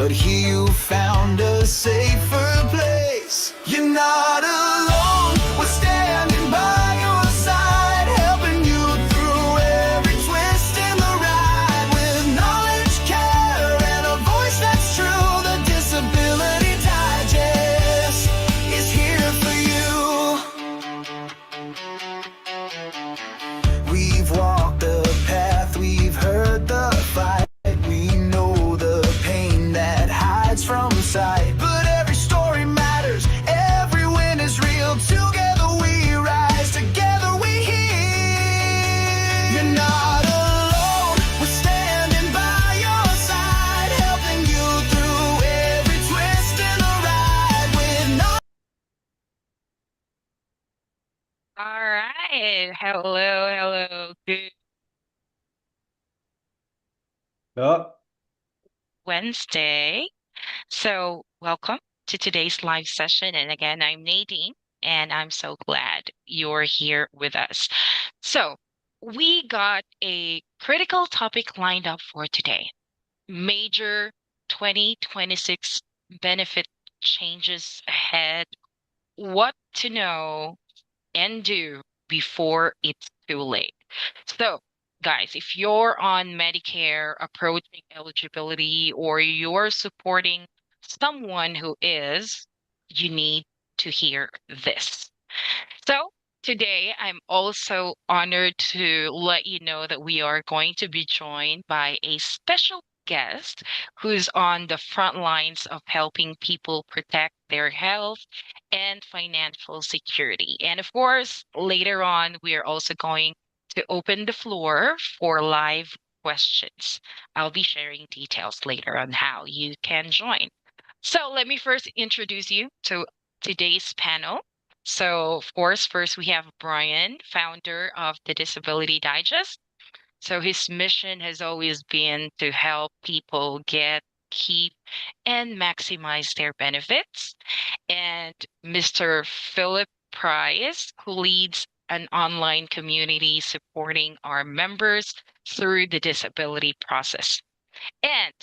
but here you found a safer place. You're not alone, we're standing by your side, helping you through every twist in the ride. With knowledge, care, and a voice that's true, the Disability Digest is here for you. We've walked the path, we've heard the fight, we know the pain that hides from sight. But every story matters, every win is real. Together we rise, together we heal. You're not alone, we're standing by your side, helping you through every twist in the ride. With no All right. Hello. Good Oh, Wednesday. So, welcome to today's live session. And again, I'm Nadine, and I'm so glad you're here with us. So, we got a critical topic lined up for today. Major 2026 benefit changes ahead. What to know and do before it's too late. So, guys, if you're on Medicare approaching eligibility or you're supporting someone who is, you need to hear this. So, today I'm also honored to let you know that we are going to be joined by a special guest who's on the front lines of helping people protect their health and financial security. And of course, later on, we are also going to open the floor for live questions. I'll be sharing details later on how you can join. So let me first introduce you to today's panel. So, of course, first we have Brian, founder of the Disability Digest. So his mission has always been to help people get, keep, and maximize their benefits. And Mr. Philip Price, who leads an online community supporting our members through the disability process. And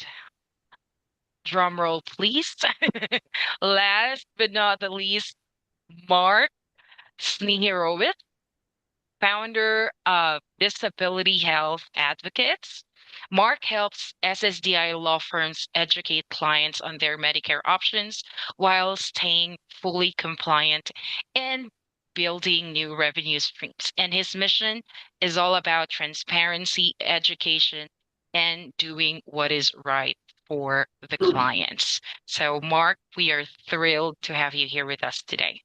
drum roll, please. Last but not the least, Mark Snihurowych, founder of Disability Health Advocates. Mark helps SSDI law firms educate clients on their Medicare options while staying fully compliant and building new revenue streams. And his mission is all about transparency, education, and doing what is right for the clients. So, Mark, we are thrilled to have you here with us today.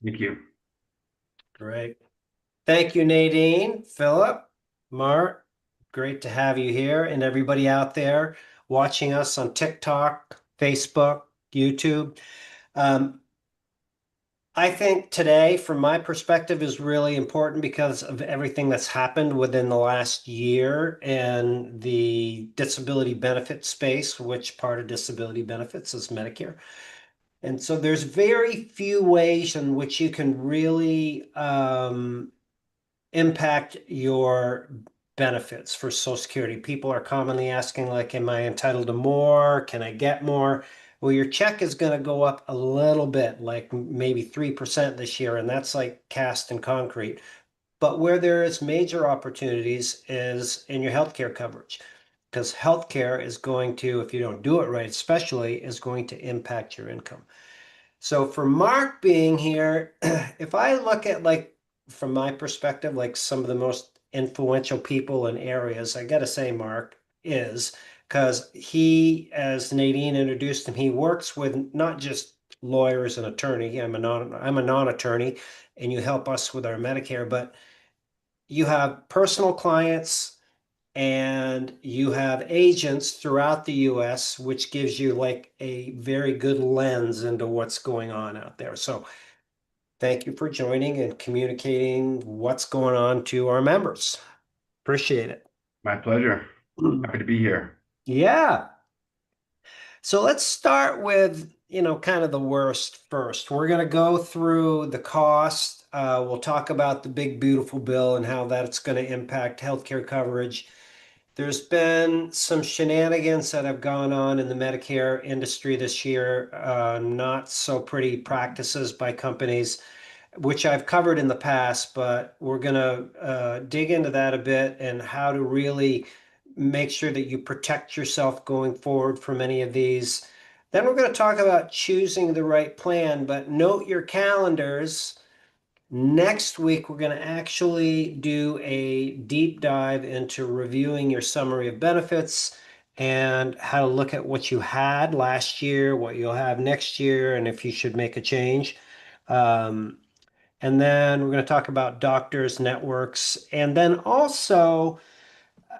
Thank you. great. Thank you, Nadine, Philip, Mark. Great to have you here, and everybody out there watching us on TikTok, Facebook, YouTube. I think today, from my perspective, is really important because of everything that's happened within the last year in the disability benefit space, which part of disability benefits is Medicare. And so there's very few ways in which you can really impact your benefits for Social Security. People are commonly asking, like, am I entitled to more? Can I get more? Well, your check is going to go up a little bit, like maybe 3% this year, and that's like cast in concrete. But where there is major opportunities is in your healthcare coverage, because healthcare is going to, if you don't do it right, especially, is going to impact your income. So for Mark being here, if I look at, like, from my perspective, like some of the most influential people in areas, I got to say Mark is, because he, as Nadine introduced him, he works with not just lawyers and attorney. I'm a non-attorney, and you help us with our Medicare, but you have personal clients and you have agents throughout the US, which gives you like a very good lens into what's going on out there. So thank you for joining and communicating what's going on to our members. Appreciate it. My pleasure. Happy to be here. Yeah. So let's start with, kind of the worst first. We're going to go through the cost. We'll talk about the big, beautiful bill and how that's going to impact healthcare coverage. There's been some shenanigans that have gone on in the Medicare industry this year, not so pretty practices by companies, which I've covered in the past, but we're going to dig into that a bit and how to really make sure that you protect yourself going forward from any of these. Then we're going to talk about choosing the right plan, but note your calendars. Next week, we're going to actually do a deep dive into reviewing your summary of benefits and how to look at what you had last year, what you'll have next year, and if you should make a change. And then we're going to talk about doctors, networks, and then also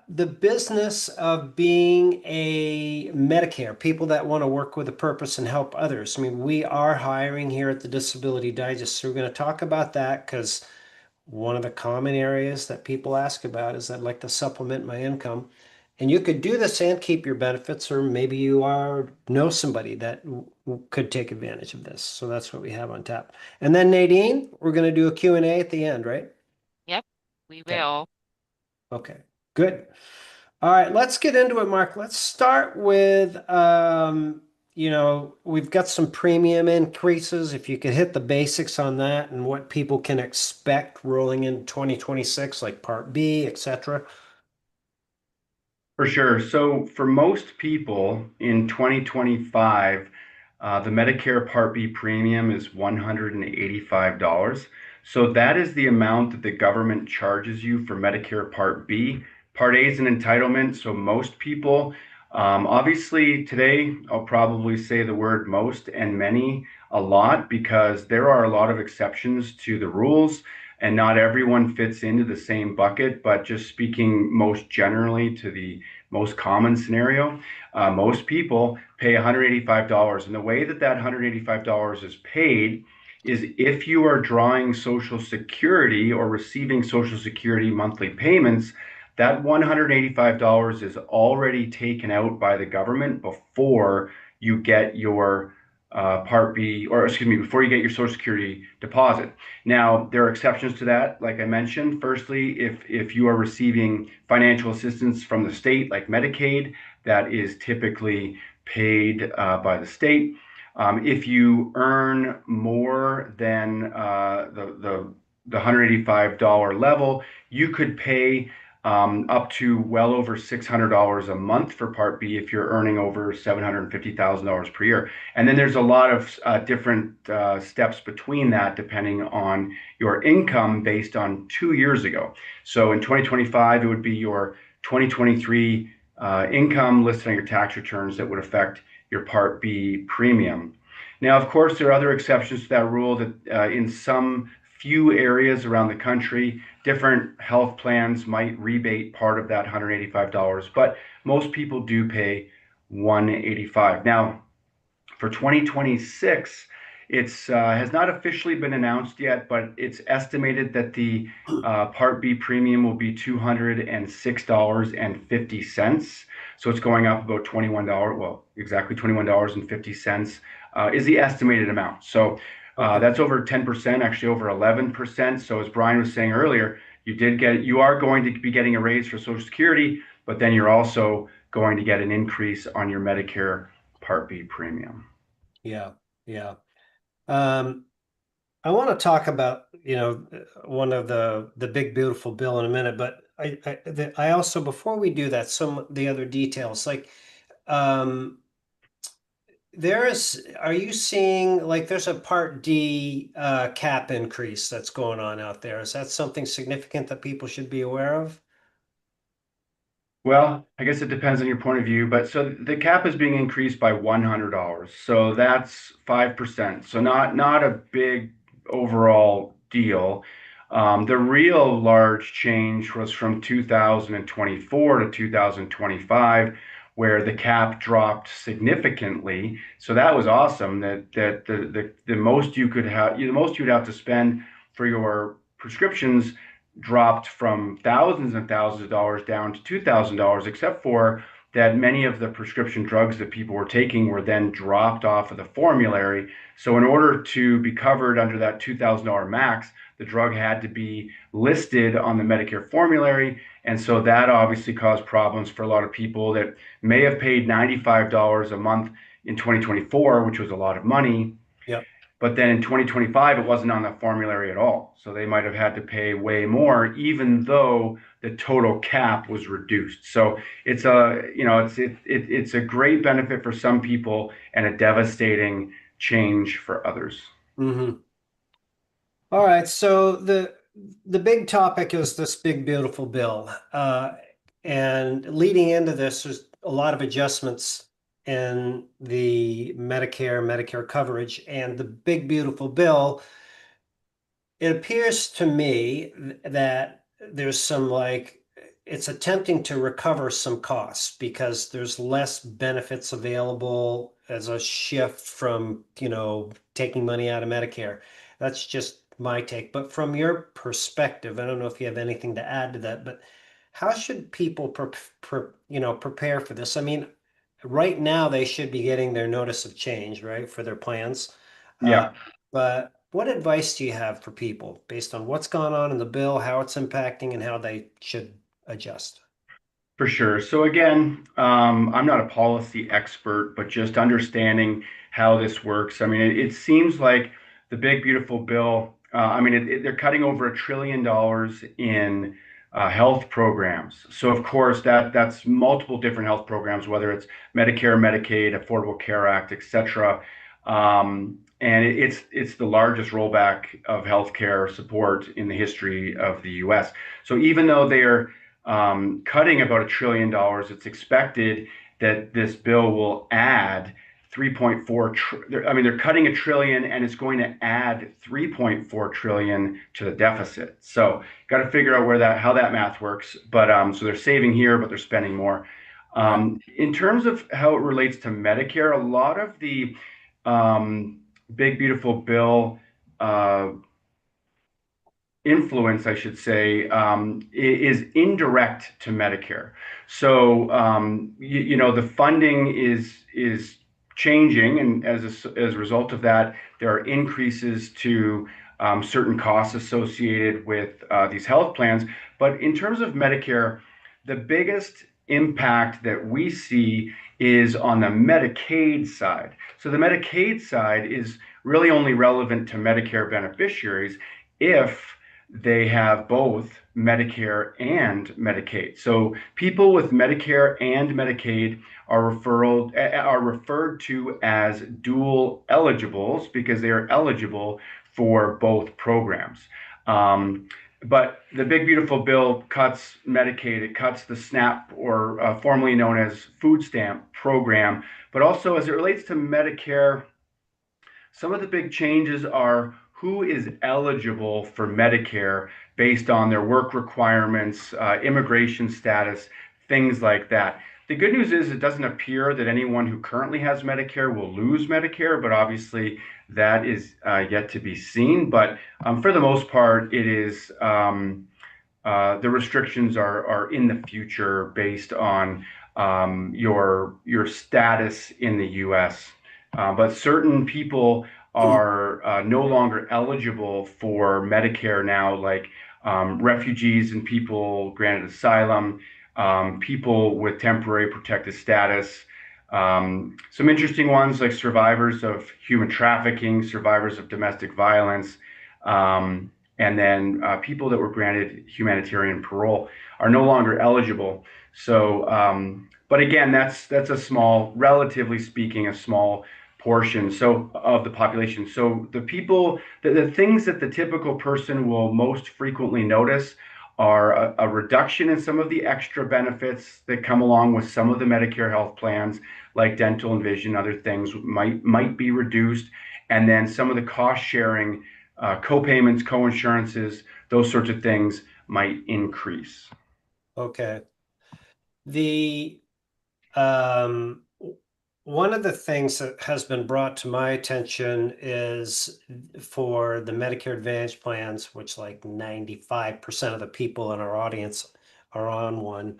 the business of being a Medicare, people that want to work with a purpose and help others. I mean, we are hiring here at the Disability Digest, so we're going to talk about that because one of the common areas that people ask about is I'd like to supplement my income. And you could do this and keep your benefits, or maybe you know somebody that could take advantage of this. So that's what we have on tap. And then Nadine, we're going to do a Q&A at the end, right? Yep, we Okay. will. Okay, good. All right, let's get into it, Mark. Let's start with, we've got some premium increases. If you could hit the basics on that and what people can expect rolling in 2026, like Part B, etc. For sure. So for most people in 2025, the Medicare Part B premium is $185. So that is the amount that the government charges you for Medicare Part B. Part A is an entitlement. So most people, obviously today, I'll probably say the word most and many a lot because there are a lot of exceptions to the rules and not everyone fits into the same bucket. But just speaking most generally to the most common scenario, most people pay $185. And the way that that $185 is paid is if you are drawing Social Security or receiving Social Security monthly payments, that $185 is already taken out by the government before you get your Part B, or excuse me, before you get your Social Security deposit. Now, there are exceptions to that. Like I mentioned, firstly, if you are receiving financial assistance from the state, like Medicaid, that is typically paid by the state. If you earn more than the $185 level, you could pay up to well over $600 a month for Part B if you're earning over $750,000 per year. And then there's a lot of different steps between that depending on your income based on 2 years ago. So in 2025, it would be your 2023 income listed on your tax returns that would affect your Part B premium. Now, of course, there are other exceptions to that rule that in some few areas around the country, different health plans might rebate part of that $185, but most people do pay $185. Now, for 2026, it's has not officially been announced yet, but it's estimated that the Part B premium will be $206.50. So it's going up about $21. Well, exactly $21.50 is the estimated amount. So that's over 10%, actually over 11%. So as Brian was saying earlier, you are going to be getting a raise for Social Security, but then you're also going to get an increase on your Medicare Part B premium. Yeah, yeah. I want to talk about, one of the big beautiful bill in a minute, but I also, before we do that, some of the other details, like are you seeing, like, there's a Part D cap increase that's going on out there? Is that something significant that people should be aware of? Well, I guess it depends on your point of view, but so the cap is being increased by $100. So that's 5%. So not a big overall deal. The real large change was from 2024 to 2025, where the cap dropped significantly. So that was awesome. That the most you could have, the most you'd have to spend for your prescriptions dropped from thousands and thousands of dollars down to $2,000, except for that many of the prescription drugs that people were taking were then dropped off of the formulary. So in order to be covered under that $2,000 max, the drug had to be listed on the Medicare formulary. And so that obviously caused problems for a lot of people that may have paid $95 a month in 2024, which was a lot of money. Yep. But then in 2025, it wasn't on the formulary at all. So they might have had to pay way more, even though the total cap was reduced. So it's it's a great benefit for some people and a devastating change for others. Mm-hmm. All right. So the big topic is this big beautiful bill, and leading into this, there's a lot of adjustments in the Medicare coverage, and the big beautiful bill. It appears to me that there's some it's attempting to recover some costs because there's less benefits available as a shift from, taking money out of Medicare. That's just my take. But from your perspective, I don't know if you have anything to add to that, but how should people prepare for this? I mean, right now they should be getting their notice of change, right, for their plans. Uh, Yeah. but what advice do you have for people based on what's gone on in the bill, how it's impacting, and how they should adjust? For sure. So again, I'm not a policy expert, but just understanding how this works. I mean, it seems like the big beautiful bill. I mean, they're cutting over $1 trillion in health programs. So of course, that's multiple different health programs, whether it's Medicare, Medicaid, Affordable Care Act, et cetera. And it's the largest rollback of healthcare support in the history of the U.S. So even though they are cutting about $1 trillion, it's expected that this bill will add 3.4 I mean, they're cutting $1 trillion and it's going to add 3.4 trillion to the deficit. So got to figure out how that math works. But so they're saving here, but they're spending more. In terms of how it relates to Medicare, a lot of the big beautiful bill influence, I should say, is indirect to Medicare. So the funding is changing, and as a result of that, there are increases to certain costs associated with these health plans. But in terms of Medicare, the biggest impact that we see is on the Medicaid side. So the Medicaid side is really only relevant to Medicare beneficiaries if they have both Medicare and Medicaid. So people with Medicare and Medicaid are referred to as dual eligibles because they are eligible for both programs. But the big beautiful bill cuts Medicaid, it cuts the SNAP, or formerly known as food stamp program. But also as it relates to Medicare, some of the big changes are who is eligible for Medicare based on their work requirements, immigration status, things like that. The good news is it doesn't appear that anyone who currently has Medicare will lose Medicare, but obviously that is yet to be seen. But for the most part, it is the restrictions are in the future based on your status in the U.S. But certain people are no longer eligible for Medicare now, like refugees and people granted asylum, people with temporary protected status. Some interesting ones like survivors of human trafficking, survivors of domestic violence, and then people that were granted humanitarian parole are no longer eligible. So, but again, that's a small, relatively speaking, a small portion of the population. So the things that the typical person will most frequently notice are a reduction in some of the extra benefits that come along with some of the Medicare health plans, like dental and vision, other things might be reduced. And then some of the cost sharing, co-payments, co-insurances, those sorts of things might increase. Okay. The um, one of the things that has been brought to my attention is for the Medicare Advantage plans, which like 95% of the people in our audience are on one,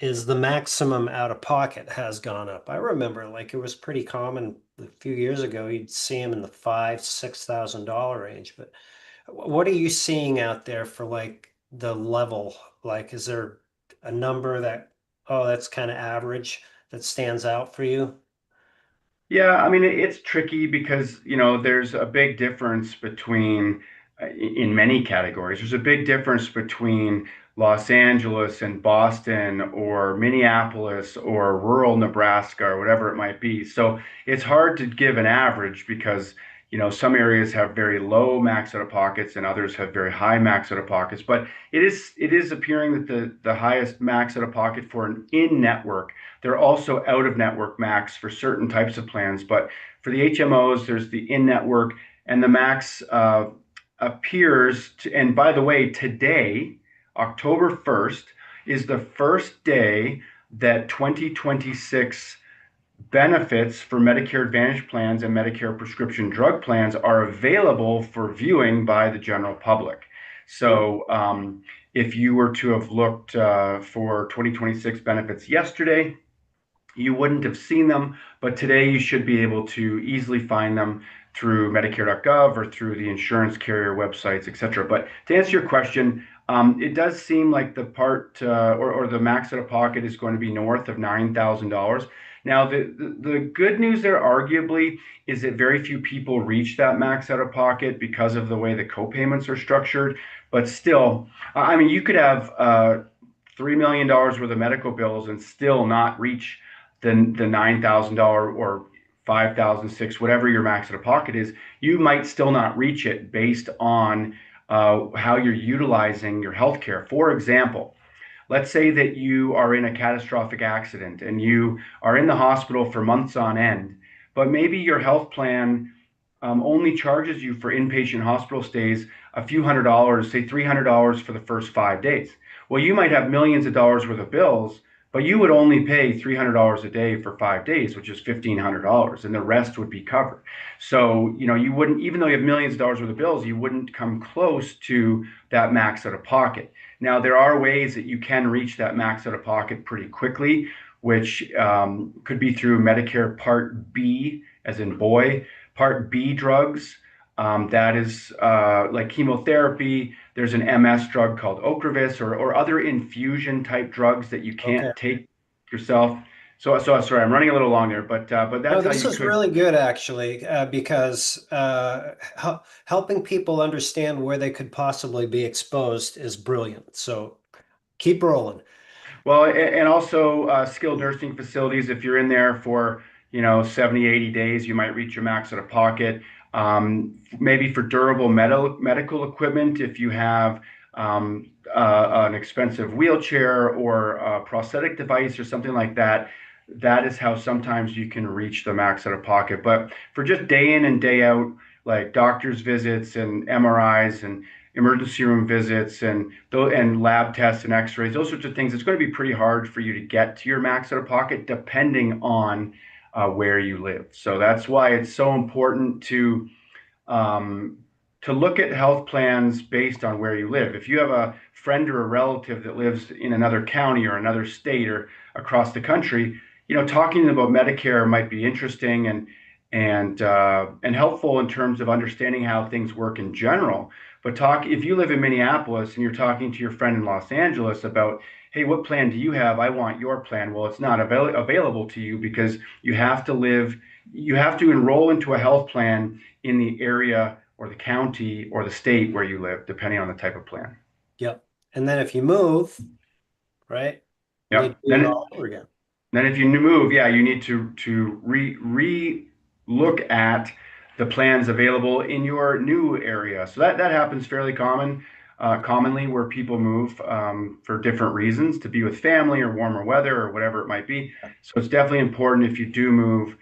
is the maximum out of pocket has gone up. I remember like it was pretty common a few years ago. You'd see them in the $5,000-6,000 range. But what are you seeing out there for like the level? Like, is there a number that, oh, that's kind of average that stands out for you? Yeah, I mean, it's tricky because, there's a big difference between, in many categories, there's a big difference between Los Angeles and Boston or Minneapolis or rural Nebraska or whatever it might be. So it's hard to give an average because, some areas have very low max out of pockets and others have very high max out of pockets. But it is appearing that the highest max out of pocket for an in-network, they're also out of network max for certain types of plans. But for the HMOs, there's the in network, and the max appears to, and by the way, today, October 1st, is the first day that 2026 benefits for Medicare Advantage plans and Medicare prescription drug plans are available for viewing by the general public. So if you were to have looked for 2026 benefits yesterday, you wouldn't have seen them, but today you should be able to easily find them through Medicare.gov or through the insurance carrier websites, et cetera. But to answer your question, it does seem like the part or the max out of pocket is going to be north of $9,000. Now, the good news there, arguably, is that very few people reach that max out of pocket because of the way the co-payments are structured. But still, I mean, you could have $3 million worth of medical bills and still not reach the $9,000 or 5,000, 6, whatever your max out of pocket is. You might still not reach it based on how you're utilizing your healthcare. For example, let's say that you are in a catastrophic accident and you are in the hospital for months on end, but maybe your health plan only charges you for inpatient hospital stays a few $100s, say $300 for the first 5 days. Well, you might have millions of dollars worth of bills, but you would only pay $300 a day for 5 days, which is $1,500, and the rest would be covered. So, you wouldn't, even though you have millions of dollars worth of bills, you wouldn't come close to that max out of pocket. Now, there are ways that you can reach that max out of pocket pretty quickly, which could be through Medicare Part B, as in boy, Part B drugs. That is like chemotherapy. There's an MS drug called Ocrevus or other infusion type drugs that you Okay. can't take yourself. So sorry, I'm running a little long there, but No, that's how this you is could. really good actually, because helping people understand where they could possibly be exposed is brilliant. So keep rolling. Well, and also skilled nursing facilities, if you're in there for, 70, 80 days, you might reach your max out of pocket. Maybe for durable medical equipment, if you have an expensive wheelchair or a prosthetic device or something like that, that is how sometimes you can reach the max out of pocket. But for just day in and day out, like doctor's visits and MRIs and emergency room visits and lab tests and x-rays, those sorts of things, it's going to be pretty hard for you to get to your max out of pocket depending on where you live. So that's why it's so important um, to look at health plans based on where you live. If you have a friend or a relative that lives in another county or another state or across the country, talking about Medicare might be interesting and helpful in terms of understanding how things work in general. But if you live in Minneapolis and you're talking to your friend in Los Angeles about, hey, what plan do you have? I want your plan. Well, it's not available to you because you have to enroll into a health plan in the area or the county or the state where you live, depending on the type of plan. Yep. And then if you move, right, you need Yep. to do it all over again. Then if you move, yeah, you need to re look at the plans available in your new area. So that happens fairly commonly where people move for different reasons, to be with family or warmer weather or whatever it might be. So it's definitely important if you do move,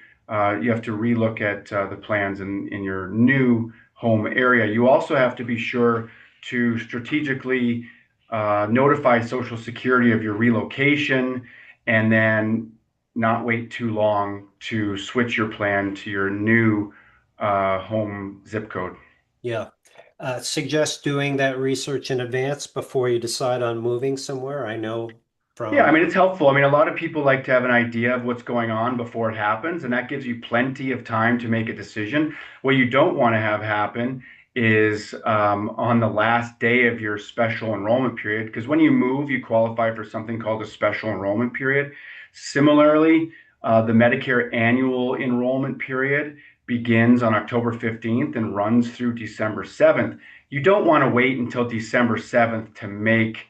you have to relook at the plans in your new home area. You also have to be sure to strategically notify Social Security of your relocation and then not wait too long to switch your plan to your new home zip code. Yeah. Suggest doing that research in advance before you decide on moving somewhere. I know Yeah, I from? mean, it's helpful. I mean, a lot of people like to have an idea of what's going on before it happens, and that gives you plenty of time to make a decision. What you don't want to have happen is on the last day of your special enrollment period, because when you move, you qualify for something called a special enrollment period. Similarly, the Medicare annual enrollment period begins on October 15th and runs through December 7th. You don't want to wait until December 7th to make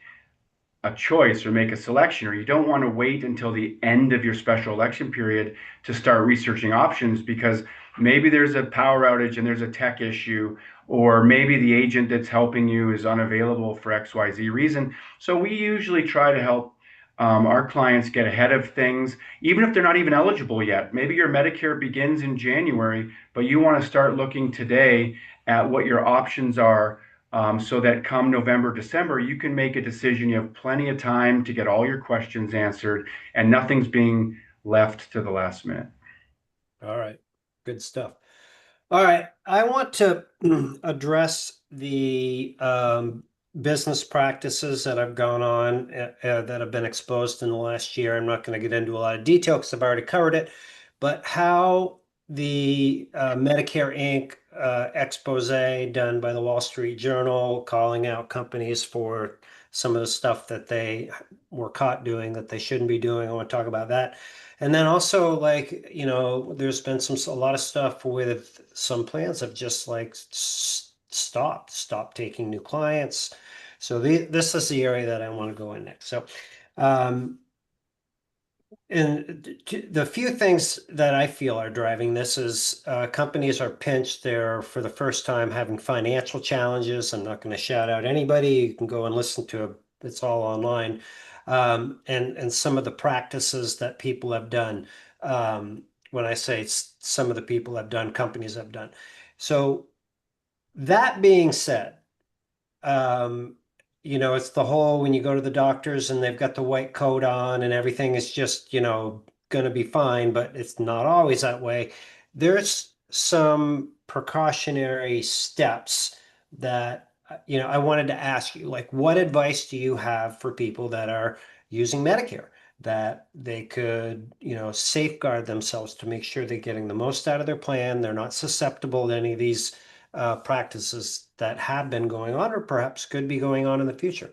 a choice or make a selection, or you don't want to wait until the end of your special election period to start researching options, because maybe there's a power outage and there's a tech issue, or maybe the agent that's helping you is unavailable for XYZ reason. So we usually try to help our clients get ahead of things, even if they're not even eligible yet. Maybe your Medicare begins in January, but you want to start looking today at what your options are, so that come November, December, you can make a decision. You have plenty of time to get all your questions answered, and nothing's being left to the last minute. All right, good stuff. All right, I want to address the business practices that have gone on that have been exposed in the last year. I'm not going to get into a lot of detail because I've already covered it, but how the Medicare Inc. Expose done by the Wall Street Journal, calling out companies for some of the stuff that they were caught doing that they shouldn't be doing. I want to talk about that. And then also, like, there's been a lot of stuff with some plans have just like stopped taking new clients. So this is the area that I want to go in next. So, and the few things that I feel are driving this is companies are pinched. They're for the first time having financial challenges. I'm not going to shout out anybody. You can go and listen to it. It's all online. And some of the practices that people have done. When I say some of the people have done, companies have done. So that being said, um, it's the whole when you go to the doctors and they've got the white coat on and everything is just, going to be fine, but it's not always that way. There's some precautionary steps that, I wanted to ask you, like, what advice do you have for people that are using Medicare that they could, safeguard themselves to make sure they're getting the most out of their plan? They're not susceptible to any of these practices that have been going on or perhaps could be going on in the future.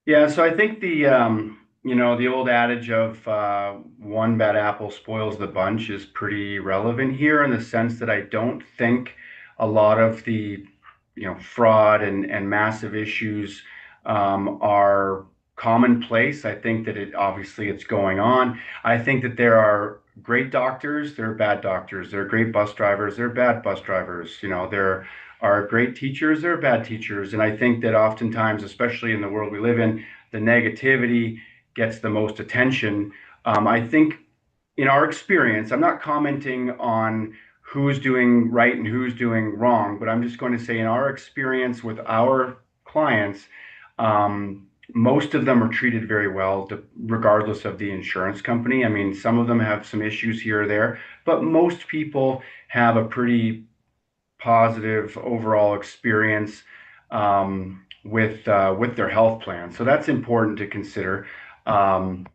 Yeah, so I think the old adage of one bad apple spoils the bunch is pretty relevant here, in the sense that I don't think a lot of the, fraud and massive issues are commonplace. I think that it's going on. I think that there are great doctors, there are bad doctors, there are great bus drivers, there are bad bus drivers. There are great teachers, there are bad teachers. And I think that oftentimes, especially in the world we live in, the negativity gets the most attention. I think in our experience, I'm not commenting on who's doing right and who's doing wrong, but I'm just going to say in our experience with our clients, most of them are treated very well, regardless of the insurance company. I mean, some of them have some issues here or there, but most people have a pretty positive overall experience with their health plan. So that's important to consider. And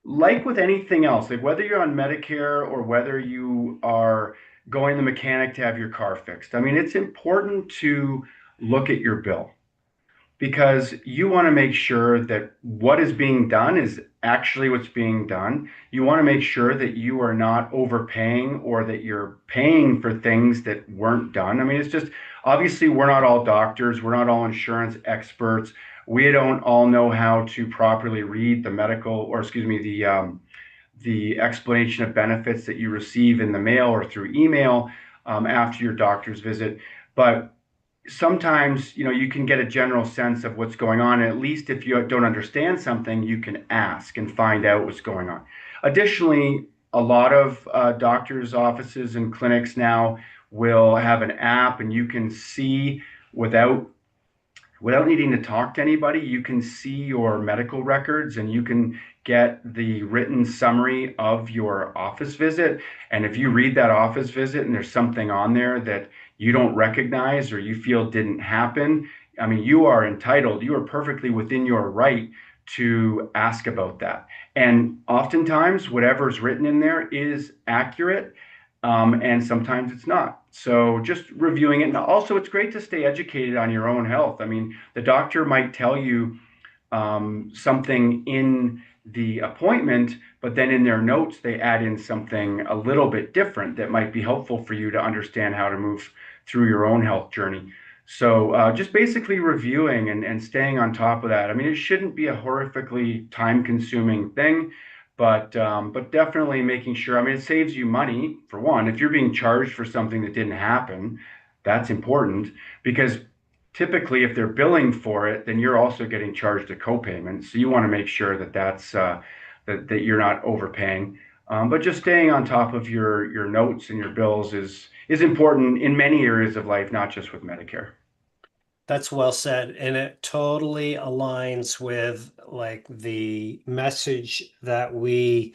like with anything else, like whether you're on Medicare or whether you are going to the mechanic to have your car fixed, I mean, it's important to look at your bill, because you want to make sure that what is being done is actually what's being done. You want to make sure that you are not overpaying or that you're paying for things that weren't done. I mean, it's just, obviously, we're not all doctors, we're not all insurance experts. We don't all know how to properly read the medical, or excuse me, the explanation of benefits that you receive in the mail or through email after your doctor's visit. But sometimes, you can get a general sense of what's going on. And at least if you don't understand something, you can ask and find out what's going on. Additionally, a lot of doctors' offices and clinics now will have an app, and you can see without needing to talk to anybody, you can see your medical records and you can get the written summary of your office visit. And if you read that office visit and there's something on there that you don't recognize or you feel didn't happen, I mean, you are entitled, you are perfectly within your right to ask about that. And oftentimes, whatever's written in there is accurate, and sometimes it's not. So just reviewing it. And also, it's great to stay educated on your own health. I mean, the doctor might tell you something in the appointment, but then in their notes, they add in something a little bit different that might be helpful for you to understand how to move through your own health journey. So just basically reviewing and staying on top of that. I mean, it shouldn't be a horrifically time-consuming thing, but definitely making sure. I mean, it saves you money for one. If you're being charged for something that didn't happen, that's important because typically, if they're billing for it, then you're also getting charged a copayment. So you want to make sure that that you're not overpaying. But just staying on top of your notes and your bills is important in many areas of life, not just with Medicare. That's well said. And it totally aligns with like the message that we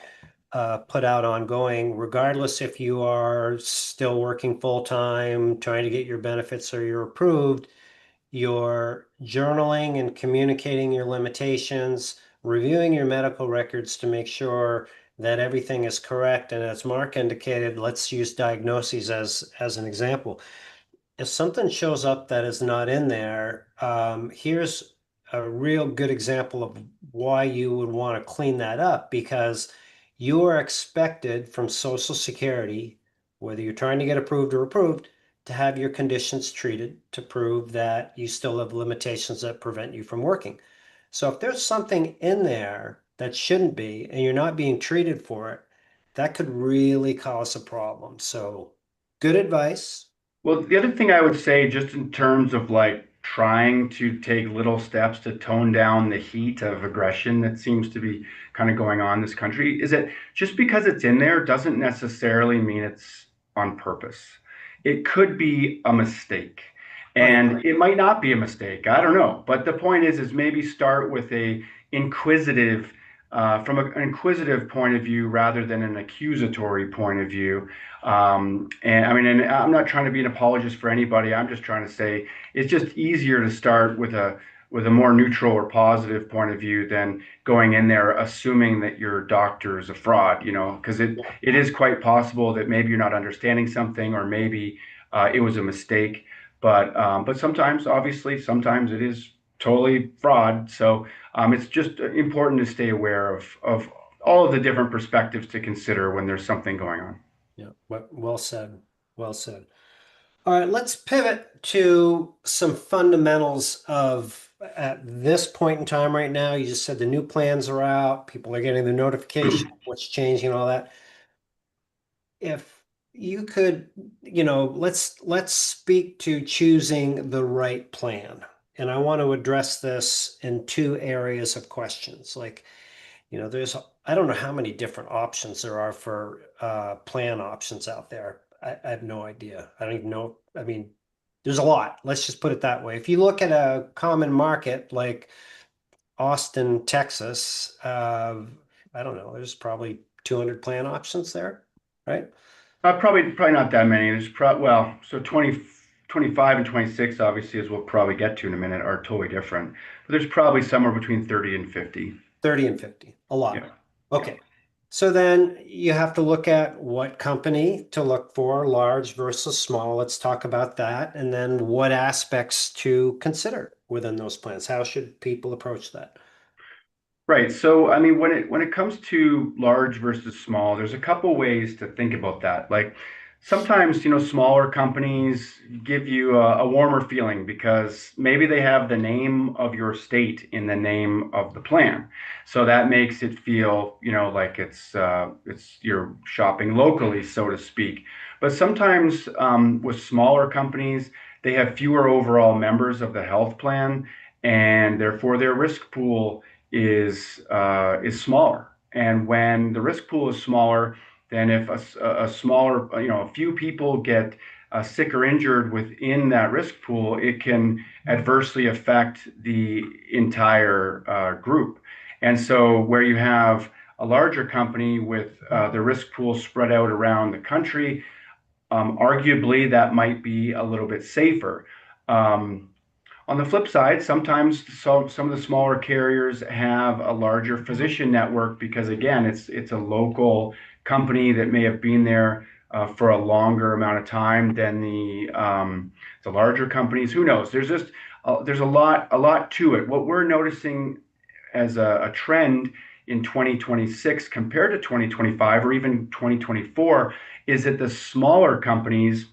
put out ongoing, regardless if you are still working full time, trying to get your benefits or you're approved, you're journaling and communicating your limitations, reviewing your medical records to make sure that everything is correct. And as Mark indicated, let's use diagnoses as an example. If something shows up that is not in there, here's a real good example of why you would want to clean that up, because you are expected from Social Security, whether you're trying to get approved or approved, to have your conditions treated to prove that you still have limitations that prevent you from working. So if there's something in there that shouldn't be and you're not being treated for it, that could really cause a problem. So good advice. Well, the other thing I would say, just in terms of like trying to take little steps to tone down the heat of aggression that seems to be kind of going on in this country, is that just because it's in there doesn't necessarily mean it's on purpose. It could be a mistake, I and agree. it might not be a mistake. I don't know. But the point is maybe start with a inquisitive, from an inquisitive point of view rather than an accusatory point of view. And I mean, and I'm not trying to be an apologist for anybody. I'm just trying to say it's just easier to start with a more neutral or positive point of view than going in there assuming that your doctor is a fraud, you know, because it is quite possible that maybe you're not understanding something or maybe it was a mistake. But sometimes, obviously, sometimes it is totally fraud. So it's just important to stay aware of all of the different perspectives to consider when there's something going on. Yeah, well said. Well said. All right, let's pivot to some fundamentals of at this point in time right now. You just said the new plans are out, people are getting the notification, what's changing and all that. If you could, let's speak to choosing the right plan. And I want to address this in two areas of questions. Like, there's, I don't know how many different options there are for plan options out there. I have no idea. I don't even know. I mean, there's a lot. Let's just put it that way. If you look at a common market like Austin, Texas, I don't know, there's probably 200 plan options there, right? Probably not that many. Well, so 25 and 26, obviously, as we'll probably get to in a minute, are totally different. But there's probably somewhere between 30 and 50. 30 and 50, a lot. Yeah. Yeah. Okay. So then you have to look at what company to look for, large versus small. Let's talk about that. And then what aspects to consider within those plans. How should people approach that? Right. So, I mean, when it comes to large versus small, there's a couple ways to think about that. Like sometimes, smaller companies give you a warmer feeling because maybe they have the name of your state in the name of the plan. So that makes it feel, like it's you're shopping locally, so to speak. But sometimes with smaller companies, they have fewer overall members of the health plan, and therefore their risk pool is smaller. And when the risk pool is smaller, then if a smaller, a few people get sick or injured within that risk pool, it can adversely affect the entire group. And so where you have a larger company with the risk pool spread out around the country, arguably that might be a little bit safer. On the flip side, sometimes some of the smaller carriers have a larger physician network because, again, it's a local company that may have been there for a longer amount of time than the larger companies. Who knows? There's a lot to it. What we're noticing as a trend in 2026 compared to 2025 or even 2024 is that the smaller companies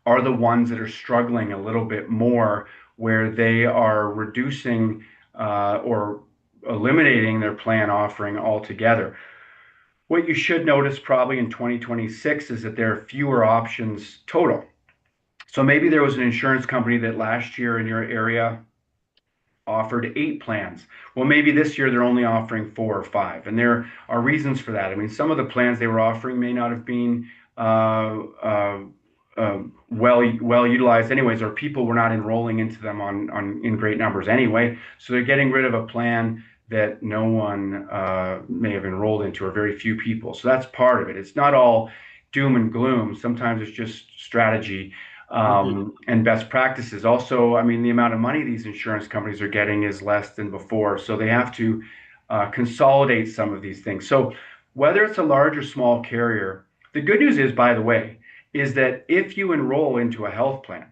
are the ones that are struggling a little bit more, where they are reducing or eliminating their plan offering altogether. What you should notice probably in 2026 is that there are fewer options total. So maybe there was an insurance company that last year in your area offered 8 plans. Well, maybe this year they're only offering 4 or 5, and there are reasons for that. I mean, some of the plans they were offering may not have been well utilized anyways, or people were not enrolling into them in great numbers anyway. So they're getting rid of a plan that no one may have enrolled into, or very few people. So that's part of it. It's not all doom and gloom. Sometimes it's just strategy and best practices. Also, I mean, the amount of money these insurance companies are getting is less than before, so they have to consolidate some of these things. So whether it's a large or small carrier, the good news is, by the way, is that if you enroll into a health plan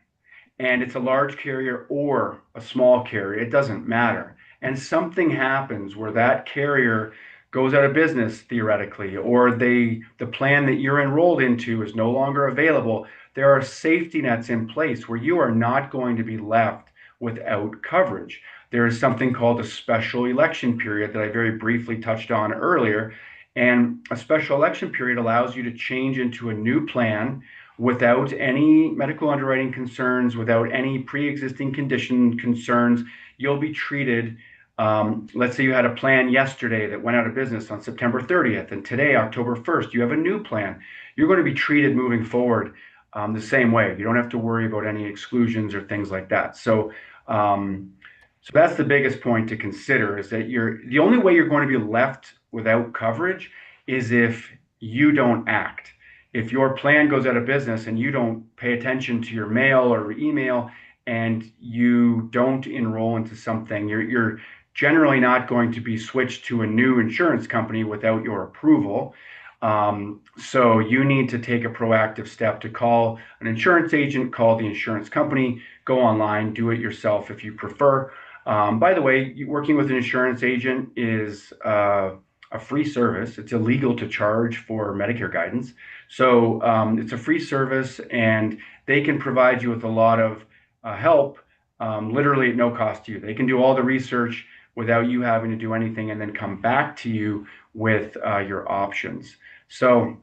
and it's a large carrier or a small carrier, it doesn't matter, and something happens where that carrier goes out of business theoretically, or the plan that you're enrolled into is no longer available, there are safety nets in place where you are not going to be left without coverage. There is something called a special election period that I very briefly touched on earlier. And a special election period allows you to change into a new plan without any medical underwriting concerns, without any pre-existing condition concerns. You'll be treated, let's say you had a plan yesterday that went out of business on September 30th, and today, October 1st, you have a new plan. You're going to be treated moving forward the same way. You don't have to worry about any exclusions or things like that. So that's the biggest point to consider, is that the only way you're going to be left without coverage is if you don't act. If your plan goes out of business and you don't pay attention to your mail or email and you don't enroll into something, you're generally not going to be switched to a new insurance company without your approval. So you need to take a proactive step to call an insurance agent, call the insurance company, go online, do it yourself if you prefer. By the way, working with an insurance agent is a free service. It's illegal to charge for Medicare guidance. So it's a free service, and they can provide you with a lot of help, literally at no cost to you. They can do all the research without you having to do anything, and then come back to you with your options. So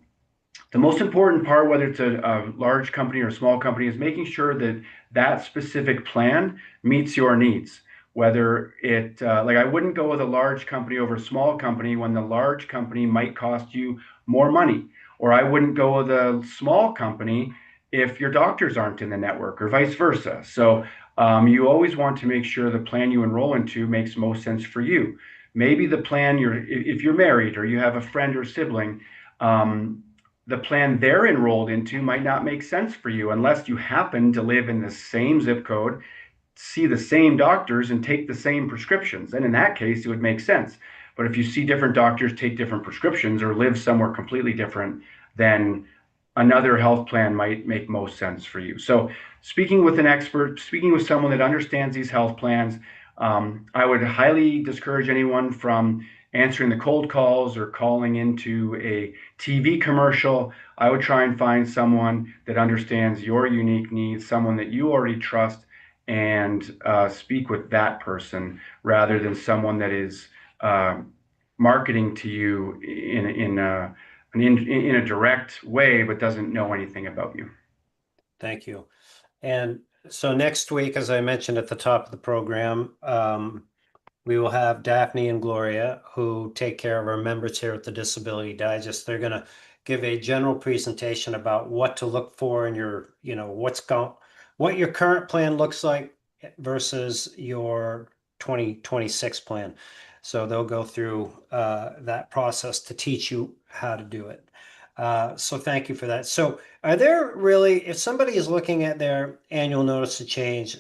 the most important part, whether it's a large company or a small company, is making sure that that specific plan meets your needs. Whether it, like, I wouldn't go with a large company over a small company when the large company might cost you more money. Or I wouldn't go with a small company if your doctors aren't in the network, or vice versa. So you always want to make sure the plan you enroll into makes most sense for you. Maybe the plan if you're married or you have a friend or sibling, the plan they're enrolled into might not make sense for you unless you happen to live in the same zip code, see the same doctors, and take the same prescriptions. And in that case, it would make sense. But if you see different doctors, take different prescriptions, or live somewhere completely different, then another health plan might make most sense for you. So speaking with an expert, speaking with someone that understands these health plans, I would highly discourage anyone from answering the cold calls or calling into a TV commercial. I would try and find someone that understands your unique needs, someone that you already trust, and speak with that person rather than someone that is marketing to you in a direct way but doesn't know anything about you. Thank you. And so next week, as I mentioned at the top of the program, we will have Daphne and Gloria, who take care of our members here at the Disability Digest. They're going to give a general presentation about what to look for in your, what your current plan looks like versus your 2026 plan. So they'll go through that process to teach you how to do it. So thank you for that. So are there really, if somebody is looking at their annual notice of change,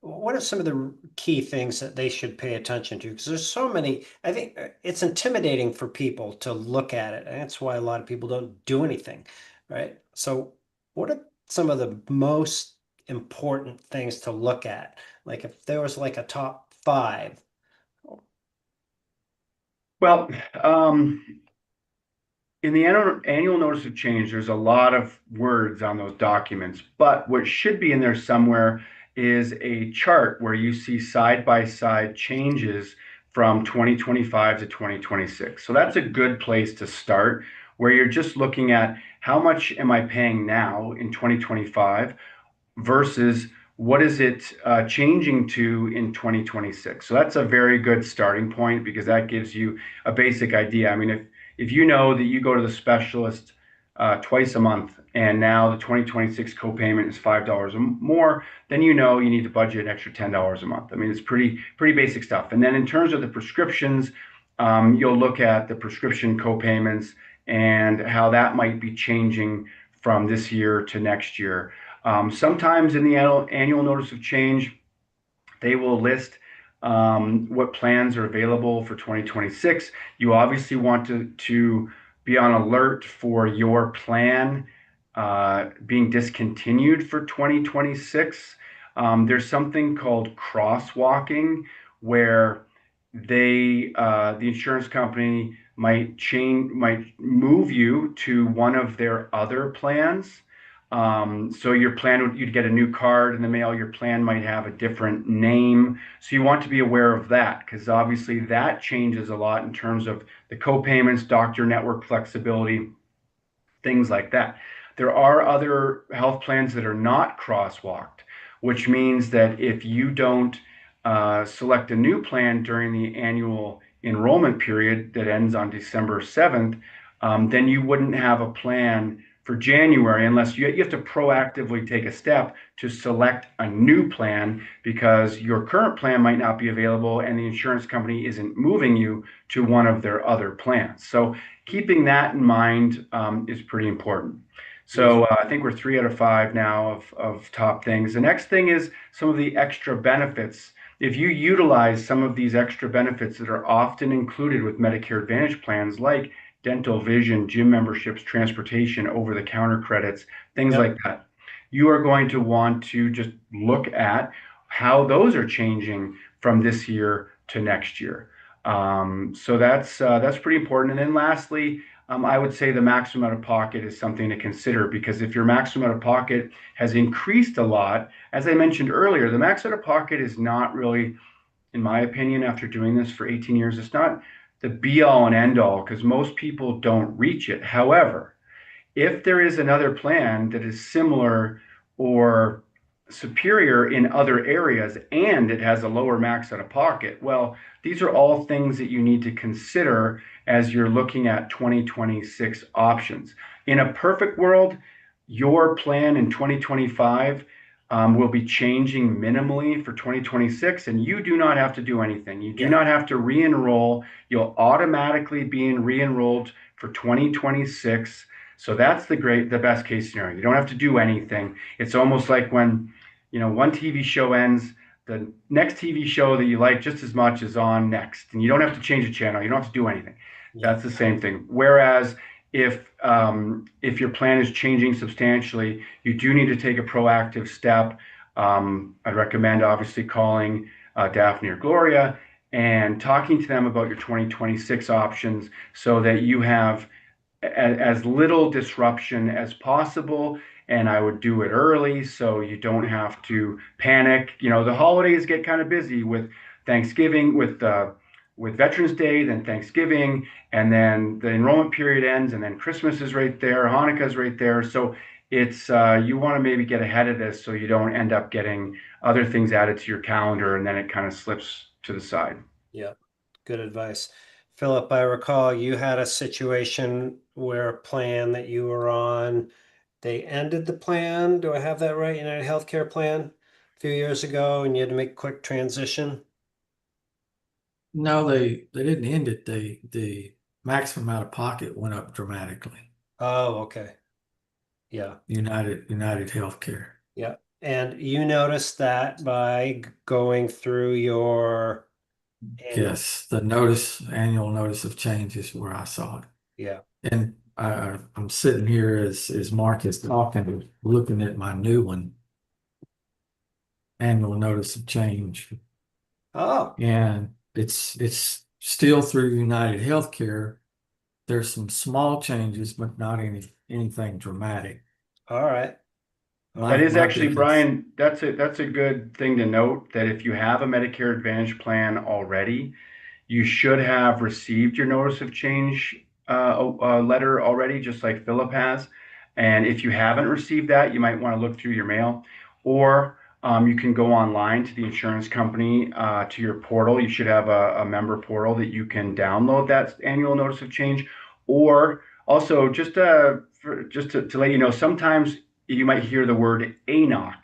what are some of the key things that they should pay attention to? Because there's so many, I think it's intimidating for people to look at it. And that's why a lot of people don't do anything, right? So what are some of the most important things to look at? Like if there was like a top five. Well, in the annual notice of change, there's a lot of words on those documents, but what should be in there somewhere is a chart where you see side by side changes from 2025 to 2026. So that's a good place to start, where you're just looking at how much am I paying now in 2025 versus what is it changing to in 2026. So that's a very good starting point because that gives you a basic idea. I mean, if you know that you go to the specialist twice a month and now the 2026 copayment is $5 more, then you know you need to budget an extra $10 a month. I mean, it's pretty basic stuff. And then in terms of the prescriptions, you'll look at the prescription copayments and how that might be changing from this year to next year. Sometimes in the annual notice of change, they will list what plans are available for 2026. You obviously want to be on alert for your plan being discontinued for 2026. There's something called crosswalking where the insurance company might move you to one of their other plans. So your plan you'd get a new card in the mail. Your plan might have a different name. So you want to be aware of that because obviously that changes a lot in terms of the co-payments, doctor network flexibility, things like that. There are other health plans that are not crosswalked, which means that if you don't select a new plan during the annual enrollment period that ends on December 7th, then you wouldn't have a plan for January unless you have to proactively take a step to select a new plan because your current plan might not be available and the insurance company isn't moving you to one of their other plans. So keeping that in mind is pretty important. So I think we're 3 out of 5 now of top things. The next thing is some of the extra benefits. If you utilize some of these extra benefits that are often included with Medicare Advantage plans, like dental, vision, gym memberships, transportation, over-the-counter credits, things like that, you are going to want to just look at how those are changing from this year to next year. So that's pretty important. And then lastly, I would say the maximum out of pocket is something to consider because if your maximum out of pocket has increased a lot, as I mentioned earlier, the max out of pocket is not really, in my opinion, after doing this for 18 years, it's not the be all and end all because most people don't reach it. However, if there is another plan that is similar or superior in other areas and it has a lower max out of pocket, well, these are all things that you need to consider as you're looking at 2026 options. In a perfect world, your plan in 2025 will be changing minimally for 2026, and you do not have to do anything. You do not have to re-enroll. You'll automatically be re-enrolled for 2026. So that's the best case scenario. You don't have to do anything. It's almost like when, one TV show ends, the next TV show that you like just as much is on next, and you don't have to change the channel. You don't have to do anything. That's the same thing. Whereas if your plan is changing substantially, you do need to take a proactive step. I'd recommend obviously calling Daphne or Gloria and talking to them about your 2026 options so that you have as little disruption as possible. And I would do it early so you don't have to panic. The holidays get kind of busy with Thanksgiving, with Veterans Day, then Thanksgiving, and then the enrollment period ends, and then Christmas is right there, Hanukkah is right there. So it's you want to maybe get ahead of this so you don't end up getting other things added to your calendar and then it kind of slips to the side. Yeah, good advice. Philip, I recall you had a situation where a plan that you were on, they ended the plan. Do I have that right? United Healthcare plan a few years ago, and you had to make a quick transition. No, they didn't end it. The maximum out of pocket went up dramatically. Oh, okay. Yeah. United Healthcare. Yeah. And you noticed that by going through your annual. Yes, the annual notice of change is where I saw it. Yeah. And I'm sitting here as Mark is talking, looking at my new one, annual notice of change. Oh, And it's still through United Healthcare. There's some small changes, but not anything dramatic. all right. My That is my actually, biggest Brian, that's a good thing to note, that if you have a Medicare Advantage plan already, you should have received your notice of change letter already, just like Philip has. And if you haven't received that, you might want to look through your mail, or you can go online to the insurance company, to your portal. You should have a member portal that you can download that annual notice of change. Or also, just to let you know, sometimes you might hear the word ANOC.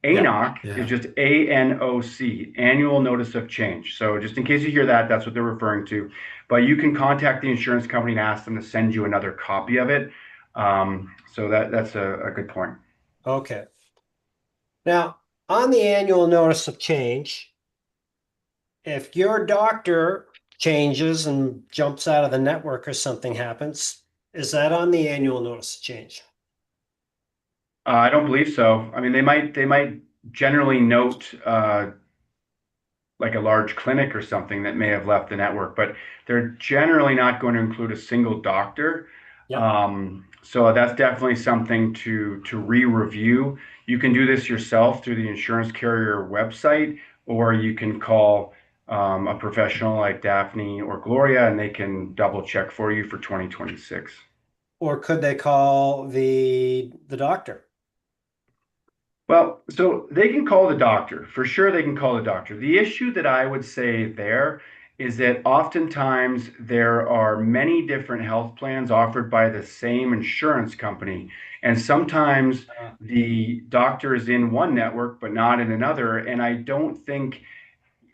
ANOC is yeah. just ANOC, Annual Notice of Change. So just in case you hear that, that's what they're referring to. But you can contact the insurance company and ask them to send you another copy of it. So that's a good point. Okay. Now, on the annual notice of change, if your doctor changes and jumps out of the network or something happens, is that on the annual notice of change? I don't believe so. I mean, they might generally note like a large clinic or something that may have left the network, but they're generally not going to include a single doctor. Yep. So that's definitely something to re-review. You can do this yourself through the insurance carrier website, or you can call a professional like Daphne or Gloria, and they can double check for you for 2026. Or could they call the doctor? Well, so they can call the doctor. For sure, they can call the doctor. The issue that I would say there is that oftentimes there are many different health plans offered by the same insurance company. And sometimes the doctor is in one network, but not in another. And I don't think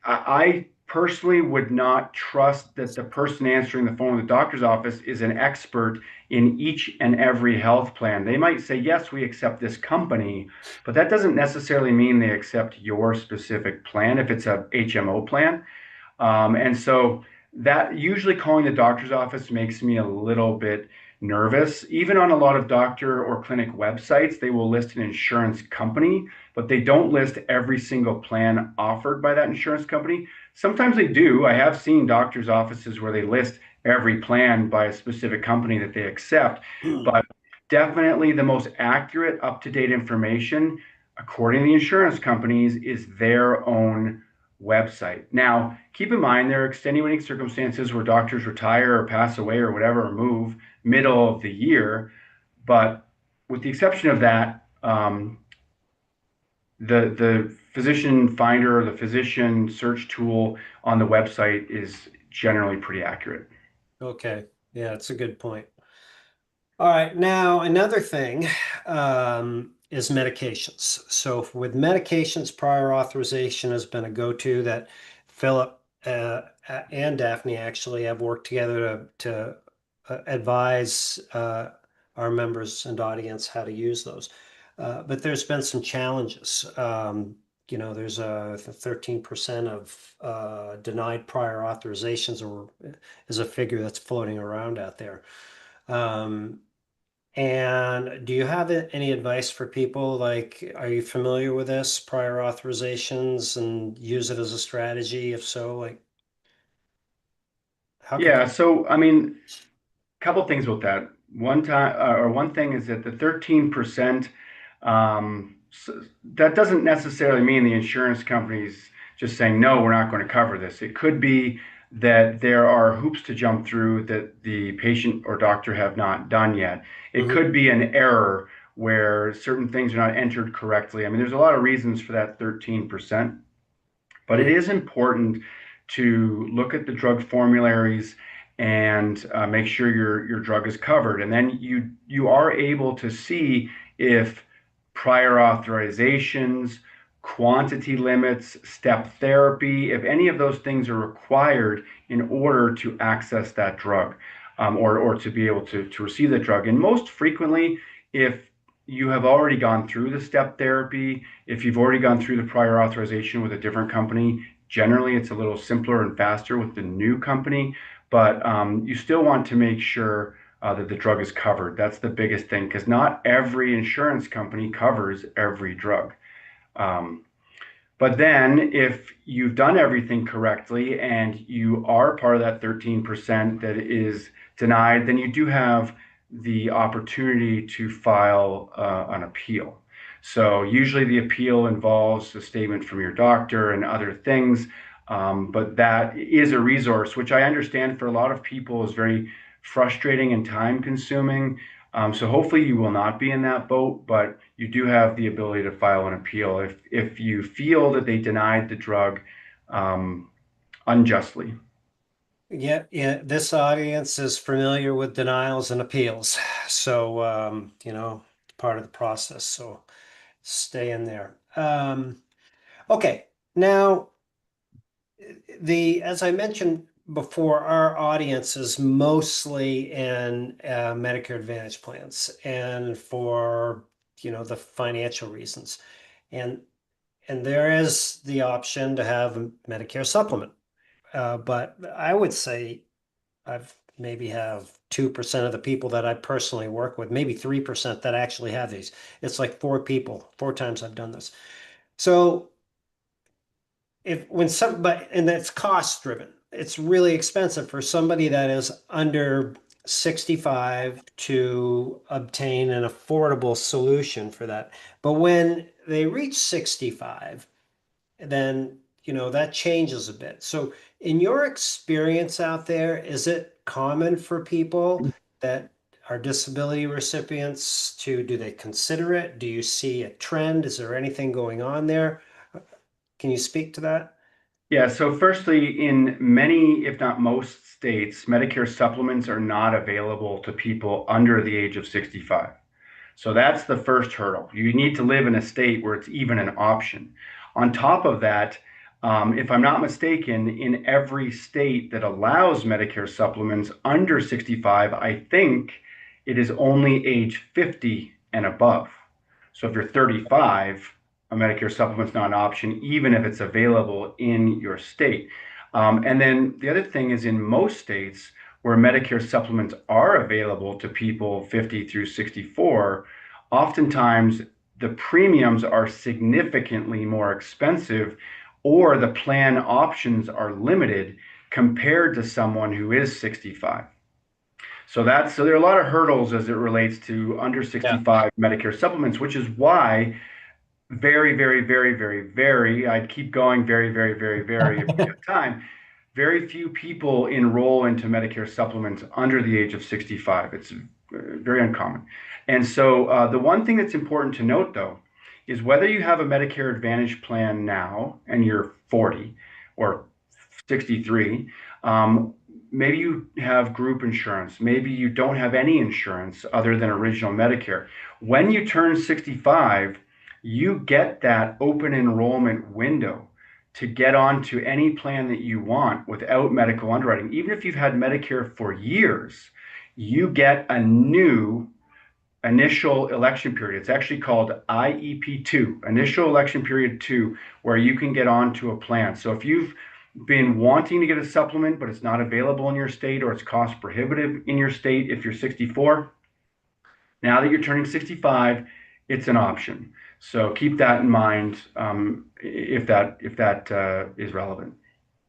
I personally would not trust that the person answering the phone in the doctor's office is an expert in each and every health plan. They might say, yes, we accept this company, but that doesn't necessarily mean they accept your specific plan if it's a HMO plan. And so that usually calling the doctor's office makes me a little bit nervous. Even on a lot of doctor or clinic websites, they will list an insurance company, but they don't list every single plan offered by that insurance company. Sometimes they do. I have seen doctors' offices where they list every plan by a specific company that they accept, but definitely the most accurate, up-to-date information, according to the insurance companies, is their own website. Now, keep in mind there are extenuating circumstances where doctors retire or pass away or whatever, or move middle of the year. But with the exception of that, the physician finder or the physician search tool on the website is generally pretty accurate. Okay. Yeah, it's a good point. All right. Now, another thing is medications. So with medications, prior authorization has been a go-to that Philip and Daphne actually have worked together to advise our members and audience how to use those. But there's been some challenges. There's a 13% of denied prior authorizations, or is a figure that's floating around out there. And do you have any advice for people? Like, are you familiar with this, prior authorizations, and use it as a strategy? If so, like, how could Yeah, so I mean, couple things with that. One thing is that the 13%, that doesn't necessarily mean the insurance company's just saying, no, we're not going to cover this. It could be that there are hoops to jump through that the patient or doctor have not done yet. It Mhm. could be an error where certain things are not entered correctly. I mean, there's a lot of reasons for that 13%. But it Mhm. is important to look at the drug formularies and make sure your drug is covered. And then you are able to see if prior authorizations, quantity limits, step therapy, if any of those things are required in order to access that drug, or to be able to receive that drug. And most frequently, if you have already gone through the step therapy, if you've already gone through the prior authorization with a different company, generally it's a little simpler and faster with the new company, but you still want to make sure that the drug is covered. That's the biggest thing, because not every insurance company covers every drug. But then if you've done everything correctly and you are part of that 13% that is denied, then you do have the opportunity to file an appeal. So usually the appeal involves a statement from your doctor and other things, but that is a resource, which I understand for a lot of people is very frustrating and time consuming. So hopefully you will not be in that boat, but you do have the ability to file an appeal if you feel that they denied the drug unjustly. Yeah, yeah. This audience is familiar with denials and appeals. So, part of the process. So stay in there. Okay. Now, as I mentioned before, our audience is mostly in Medicare Advantage plans and for, the financial reasons. And there is the option to have a Medicare supplement. But I would say I've maybe have 2% of the people that I personally work with, maybe 3% that actually have these. It's like 4 people, 4 times I've done this. So and that's cost driven. It's really expensive for somebody that is under 65 to obtain an affordable solution for that. But when they reach 65, then that changes a bit. So in your experience out there, is it common for people that are disability recipients do they consider it? Do you see a trend? Is there anything going on there? Can you speak to that? Yeah, so firstly, in many, if not most states, Medicare supplements are not available to people under the age of 65. So that's the first hurdle. You need to live in a state where it's even an option. On top of that, if I'm not mistaken, in every state that allows Medicare supplements under 65, I think it is only age 50 and above. So if you're 35, a Medicare supplement's not an option, even if it's available in your state. And then the other thing is in most states where Medicare supplements are available to people 50 through 64, oftentimes the premiums are significantly more expensive or the plan options are limited compared to someone who is 65. So there are a lot of hurdles as it relates to under 65 Medicare supplements, which is why very, very, very, very, very, I'd keep going very, very, very, very if we have time. Very few people enroll into Medicare supplements under the age of 65. It's very uncommon. And so the one thing that's important to note, though, is whether you have a Medicare Advantage plan now and you're 40 or 63, maybe you have group insurance, maybe you don't have any insurance other than original Medicare. When you turn 65, you get that open enrollment window to get onto any plan that you want without medical underwriting. Even if you've had Medicare for years, you get a new initial election period. It's actually called IEP2, Initial Election Period 2, where you can get onto a plan. So if you've been wanting to get a supplement, but it's not available in your state or it's cost prohibitive in your state if you're 64, now that you're turning 65, it's an option. So keep that in mind if that is relevant.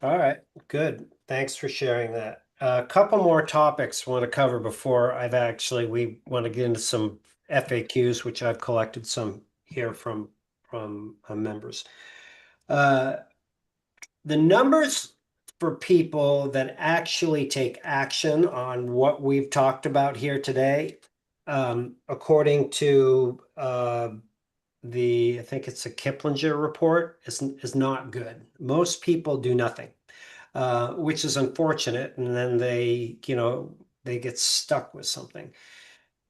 All right, good. Thanks for sharing that. A couple more topics I want to cover before we want to get into some FAQs, which I've collected some here from members. The numbers for people that actually take action on what we've talked about here today, according to I think it's a Kiplinger report, is not good. Most people do nothing, which is unfortunate, and then they get stuck with something.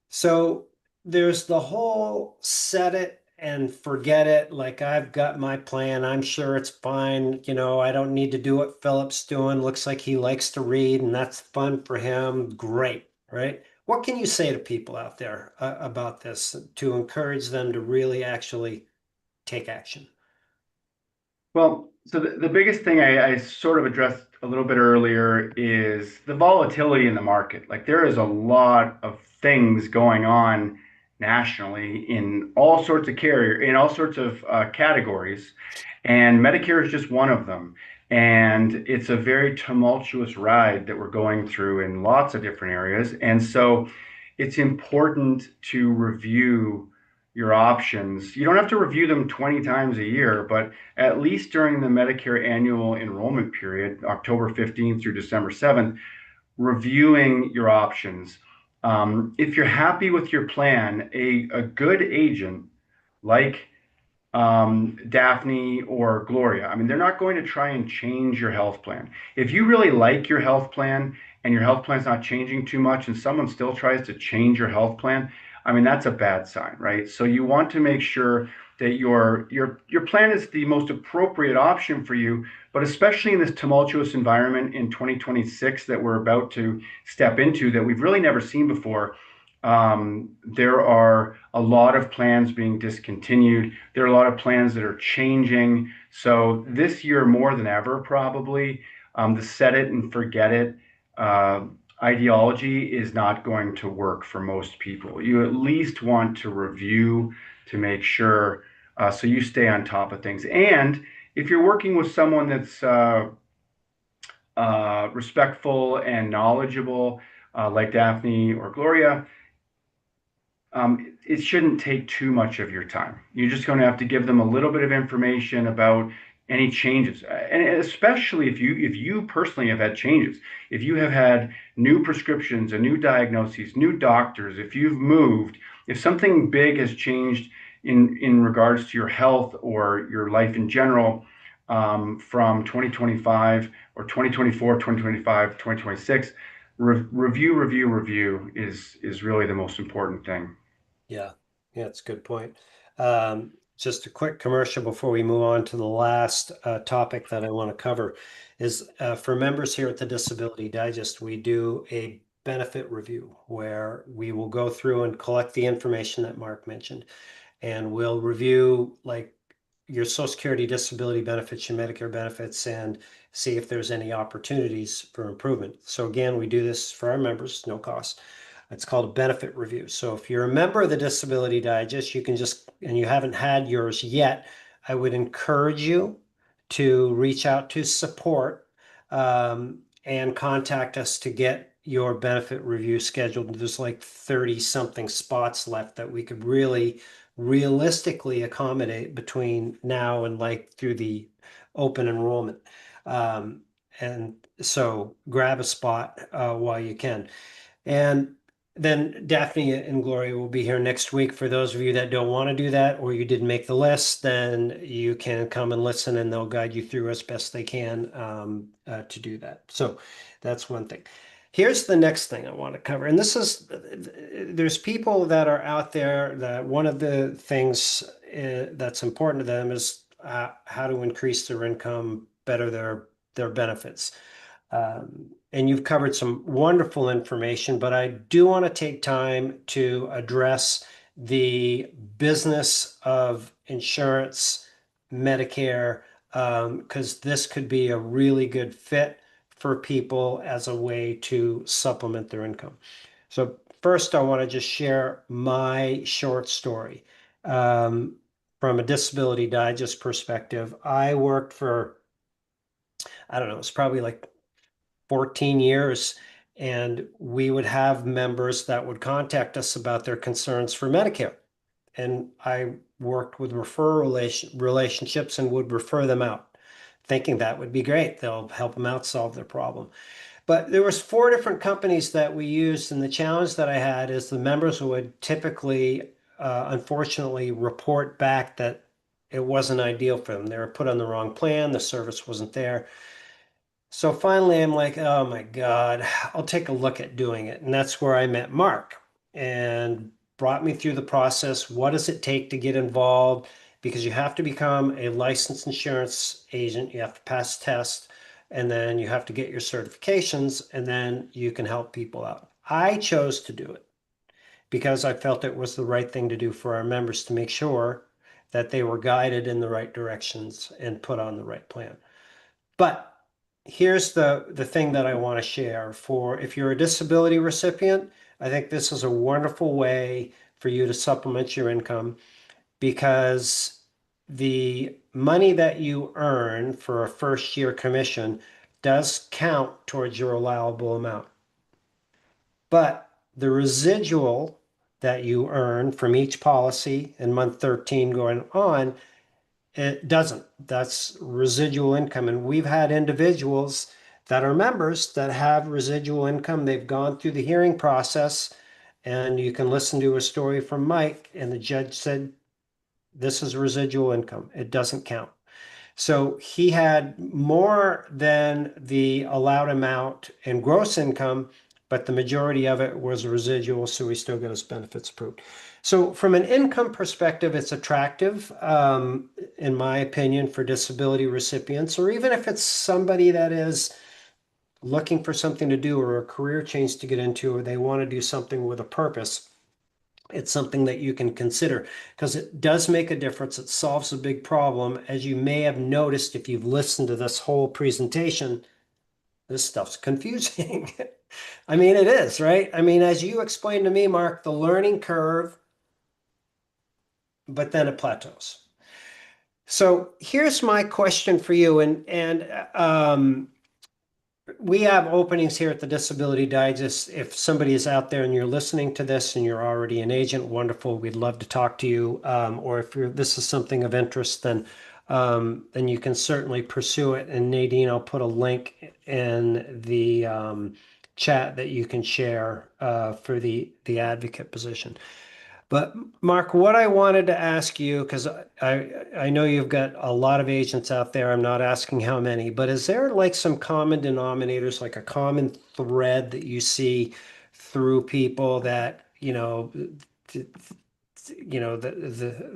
So there's the whole set it and forget it. Like, I've got my plan. I'm sure it's fine. I don't need to do what Philip's doing. Looks like he likes to read and that's fun for him. Great, right? what can you say to people out there about this to encourage them to really actually take action? Well, so the biggest thing I sort of addressed a little bit earlier is the volatility in the market. Like there is a lot of things going on nationally in all sorts of in all sorts of categories, and Medicare is just one of them. And it's a very tumultuous ride that we're going through in lots of different areas. And so it's important to review your options. You don't have to review them 20 times a year, but at least during the Medicare annual enrollment period, October 15th through December 7th, reviewing your options. If you're happy with your plan, a good agent like Daphne or Gloria, I mean, they're not going to try and change your health plan. If you really like your health plan and your health plan's not changing too much and someone still tries to change your health plan, I mean, that's a bad sign, right? So you want to make sure that your plan is the most appropriate option for you, but especially in this tumultuous environment in 2026 that we're about to step into that we've really never seen before. There are a lot of plans being discontinued. There are a lot of plans that are changing. So this year, more than ever, probably, the set it and forget it ideology is not going to work for most people. You at least want to review to make sure so you stay on top of things. And if you're working with someone that's respectful and knowledgeable, like Daphne or Gloria, it shouldn't take too much of your time. You're just going to have to give them a little bit of information about any changes, and especially if you personally have had changes, if you have had new prescriptions, a new diagnoses, new doctors, if you've moved, if something big has changed in regards to your health or your life in general, from 2025 or 2024, 2025, 2026, review is really the most important thing. Yeah, it's a good point. Just a quick commercial before we move on to the last topic that I want to cover is for members here at the Disability Digest, we do a benefit review where we will go through and collect the information that Mark mentioned, and we'll review like your Social Security disability benefits, your Medicare benefits, and see if there's any opportunities for improvement. So again, we do this for our members, no cost. It's called a benefit review. So if you're a member of the Disability Digest, you can just, and you haven't had yours yet, I would encourage you to reach out to support and contact us to get your benefit review scheduled. There's like 30 something spots left that we could really realistically accommodate between now and like through the open enrollment. And so grab a spot while you can. And then Daphne and Gloria will be here next week. For those of you that don't want to do that or you didn't make the list, then you can come and listen and they'll guide you through as best they can to do that. So that's one thing. Here's the next thing I want to cover. And this is, there's people that are out there that one of the things that's important to them is how to increase their income, better their benefits. And you've covered some wonderful information, but I do want to take time to address the business of insurance, Medicare, because this could be a really good fit for people as a way to supplement their income. So first, I want to just share my short story. From a Disability Digest perspective, I worked for, I don't know, it's probably like 14 years, and we would have members that would contact us about their concerns for Medicare. And I worked with relationships and would refer them out, thinking that would be great. They'll help them out solve their problem. But there was 4 different companies that we used, and the challenge that I had is the members would typically, unfortunately, report back that it wasn't ideal for them. They were put on the wrong plan, the service wasn't there. So finally, I'm like, oh my God, I'll take a look at doing it. And that's where I met Mark and brought me through the process. What does it take to get involved? Because you have to become a licensed insurance agent, you have to pass tests, and then you have to get your certifications, and then you can help people out. I chose to do it because I felt it was the right thing to do for our members to make sure that they were guided in the right directions and put on the right plan. But here's the thing that I want to share. For if you're a disability recipient, I think this is a wonderful way for you to supplement your income, because the money that you earn for a first year commission does count towards your allowable amount. But the residual that you earn from each policy in month 13 going on, it doesn't. That's residual income. And we've had individuals that are members that have residual income. They've gone through the hearing process, and you can listen to a story from Mike, and the judge said, this is residual income. It doesn't count. So he had more than the allowed amount in gross income, but the majority of it was residual, so he still got his benefits approved. So from an income perspective, it's attractive, in my opinion, for disability recipients, or even if it's somebody that is looking for something to do or a career change to get into, or they want to do something with a purpose. It's something that you can consider because it does make a difference. It solves a big problem. As you may have noticed if you've listened to this whole presentation, this stuff's confusing. I mean, it is, right? I mean, as you explained to me, Mark, the learning curve, but then it plateaus. So here's my question for you, and we have openings here at the Disability Digest. If somebody is out there and you're listening to this and you're already an agent, wonderful. We'd love to talk to you. Or if this is something of interest, then you can certainly pursue it. And Nadine, I'll put a link in the chat that you can share for the advocate position. But Mark, what I wanted to ask you, because I know you've got a lot of agents out there, I'm not asking how many, but is there like some common denominators, like a common thread that you see through people that,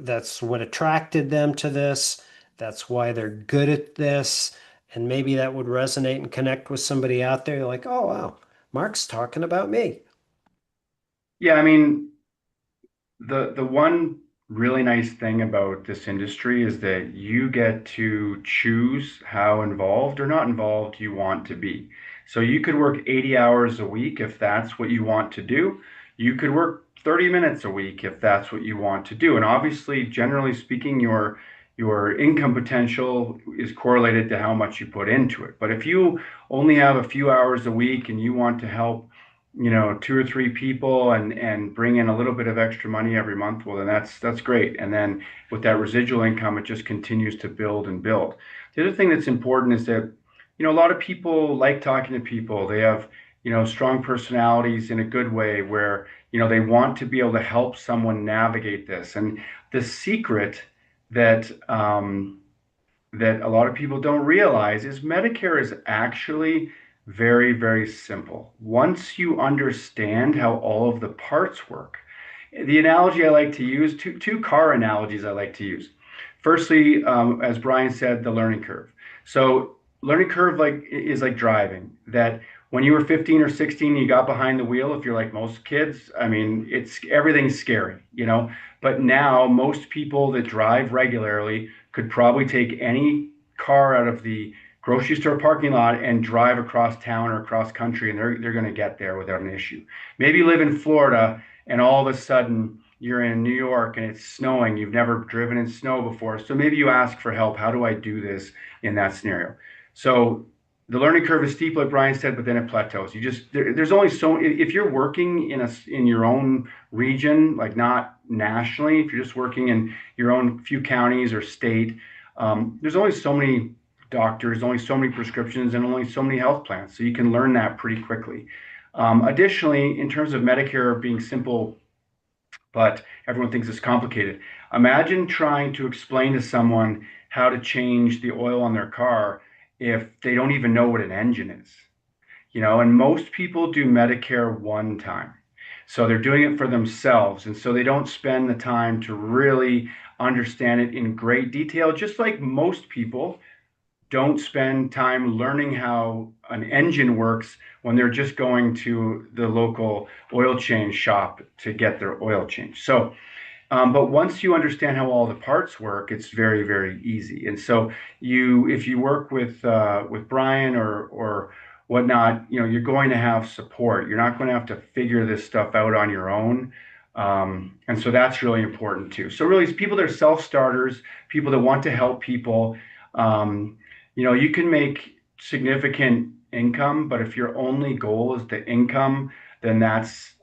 that's what attracted them to this, that's why they're good at this, and maybe that would resonate and connect with somebody out there, like, oh, wow, Mark's talking about me. Yeah, I mean, the one really nice thing about this industry is that you get to choose how involved or not involved you want to be. So you could work 80 hours a week if that's what you want to do. You could work 30 minutes a week if that's what you want to do. And obviously, generally speaking, your income potential is correlated to how much you put into it. But if you only have a few hours a week and you want to help, two or three people and bring in a little bit of extra money every month, well, then that's great. And then with that residual income, it just continues to build and build. The other thing that's important is that, a lot of people like talking to people. They have, strong personalities in a good way where, they want to be able to help someone navigate this. And the secret that that a lot of people don't realize is Medicare is actually very, very simple. Once you understand how all of the parts work, the analogy I like to use, two car analogies I like to use. Firstly, as Brian said, the learning curve. So learning curve is like driving. That when you were 15 or 16, you got behind the wheel. If you're like most kids, I mean, everything's scary, But now most people that drive regularly could probably take any car out of the grocery store parking lot and drive across town or across country, and they're going to get there without an issue. Maybe you live in Florida and all of a sudden you're in New York and it's snowing. You've never driven in snow before. So maybe you ask for help. How do I do this in that scenario? So the learning curve is steep, like Brian said, but then it plateaus. There's only so, if you're working in your own region, like not nationally, if you're just working in your own few counties or state, there's only so many doctors, only so many prescriptions, and only so many health plans. So you can learn that pretty quickly. Additionally, in terms of Medicare being simple, but everyone thinks it's complicated. Imagine trying to explain to someone how to change the oil on their car if they don't even know what an engine is. And most people do Medicare one time. So they're doing it for themselves. And so they don't spend the time to really understand it in great detail, just like most people don't spend time learning how an engine works when they're just going to the local oil change shop to get their oil changed. So, but once you understand how all the parts work, it's very, very easy. And so if you work with Brian or whatnot, you're going to have support. You're not going to have to figure this stuff out on your own. And so that's really important too. So really, it's people that are self-starters, people that want to help people. You can make significant income, but if your only goal is the income, then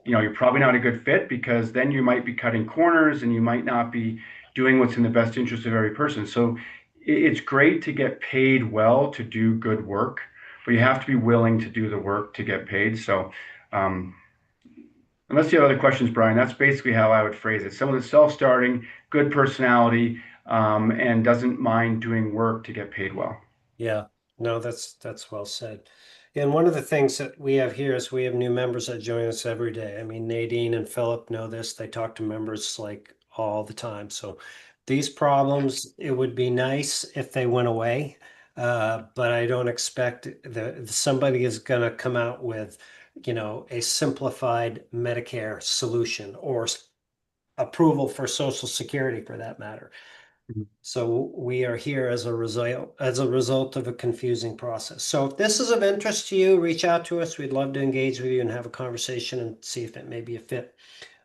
you're probably not a good fit, because then you might be cutting corners and you might not be doing what's in the best interest of every person. So it's great to get paid well to do good work, but you have to be willing to do the work to get paid. So, unless you have other questions, Brian, that's basically how I would phrase it. Someone that's self-starting, good personality, and doesn't mind doing work to get paid well. Yeah, no, that's well said. And one of the things that we have here is we have new members that join us every day. I mean, Nadine and Philip know this. They talk to members like all the time. So these problems, it would be nice if they went away. But I don't expect somebody is going to come out with, a simplified Medicare solution or approval for Social Security for that matter. So we are here as a result of a confusing process. So if this is of interest to you, reach out to us. We'd love to engage with you and have a conversation and see if it may be a fit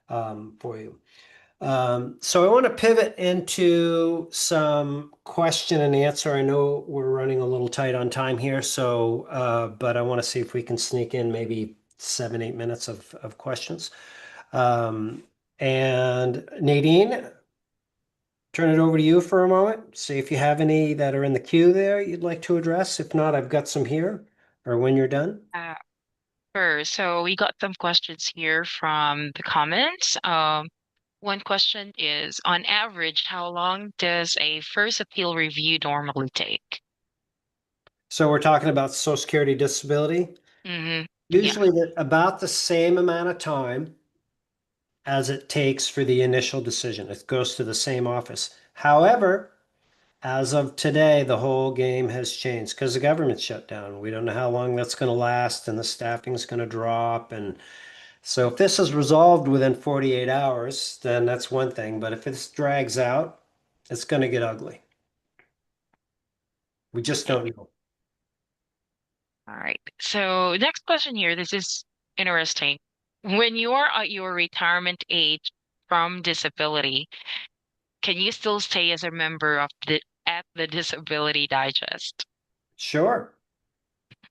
for you. So I want to pivot into some question and answer. I know we're running a little tight on time here, but I want to see if we can sneak in maybe 7-8 minutes of questions. And Nadine, turn it over to you for a moment. See if you have any that are in the queue there you'd like to address. If not, I've got some here, or when you're done. Sure. So we got some questions here from the comments. One question is, on average, how long does a first appeal review normally take? So we're talking about Social Security disability. Mm-hmm. Usually about the same amount of time as it takes for the initial decision. It goes to the same office. However, as of today, the whole game has changed because the government shut down. We don't know how long that's going to last, and the staffing is going to drop. And so if this is resolved within 48 hours, then that's one thing. But if this drags out, it's going to get ugly. We just don't know. All right. So next question here. This is interesting. When you are at your retirement age from disability, can you still stay as a member of the Disability Digest? Sure.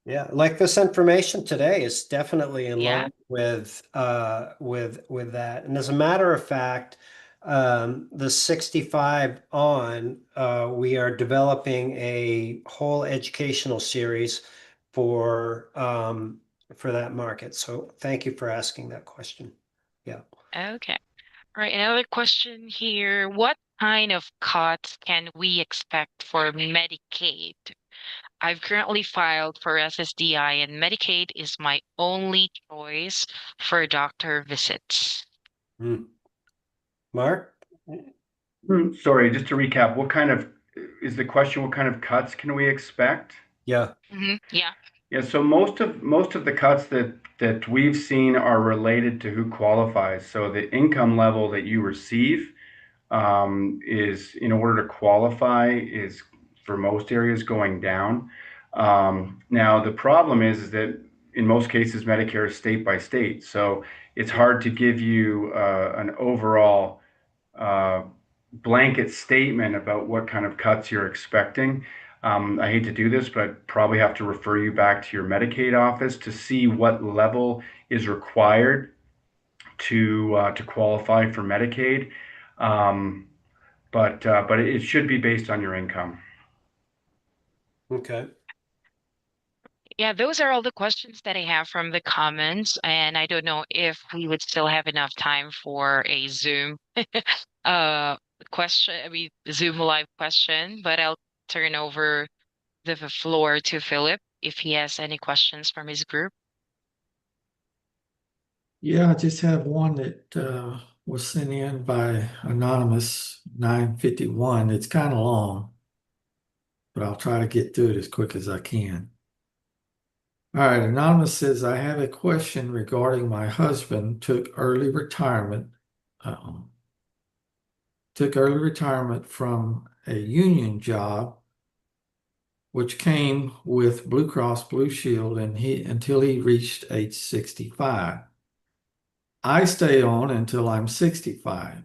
Yeah, like this information today is definitely in Yeah. line with that. And as a matter of fact, the 65 on, we are developing a whole educational series for that market. So thank you for asking that question. Yeah. Okay. All right. Another question here. What kind of cuts can we expect for Medicaid? I've currently filed for SSDI, and Medicaid is my only choice for doctor visits. Mark? Sorry, just to recap, is the question, what kind of cuts can we expect? Yeah. Yeah. Yeah, so most of the cuts that we've seen are related to who qualifies. So the income level that you receive is, in order to qualify, is for most areas going down. Now the problem is that in most cases Medicare is state by state, so it's hard to give you an overall blanket statement about what kind of cuts you're expecting. I hate to do this, but I'd probably have to refer you back to your Medicaid office to see what level is required to qualify for Medicaid. But it should be based on your income. Okay. Yeah, those are all the questions that I have from the comments, and I don't know if we would still have enough time for a Zoom question, I mean Zoom live question, but I'll turn over the floor to Philip if he has any questions from his group. Yeah, I just have one that was sent in by Anonymous 951. It's kind of long. but I'll try to get through it as quick as I can. All right, Anonymous says, I have a question regarding my husband took early retirement. Took early retirement from a union job, which came with Blue Cross Blue Shield, and until he reached age 65. I stay on until I'm 65.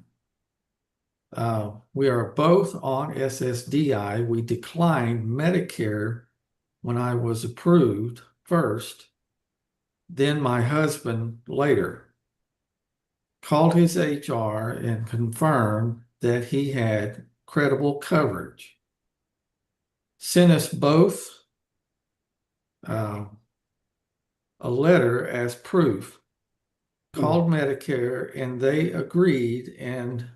We are both on SSDI. We declined Medicare when I was approved first, then my husband later. Called his HR and confirmed that he had credible coverage. Sent us both a letter as proof. Called Medicare and they agreed and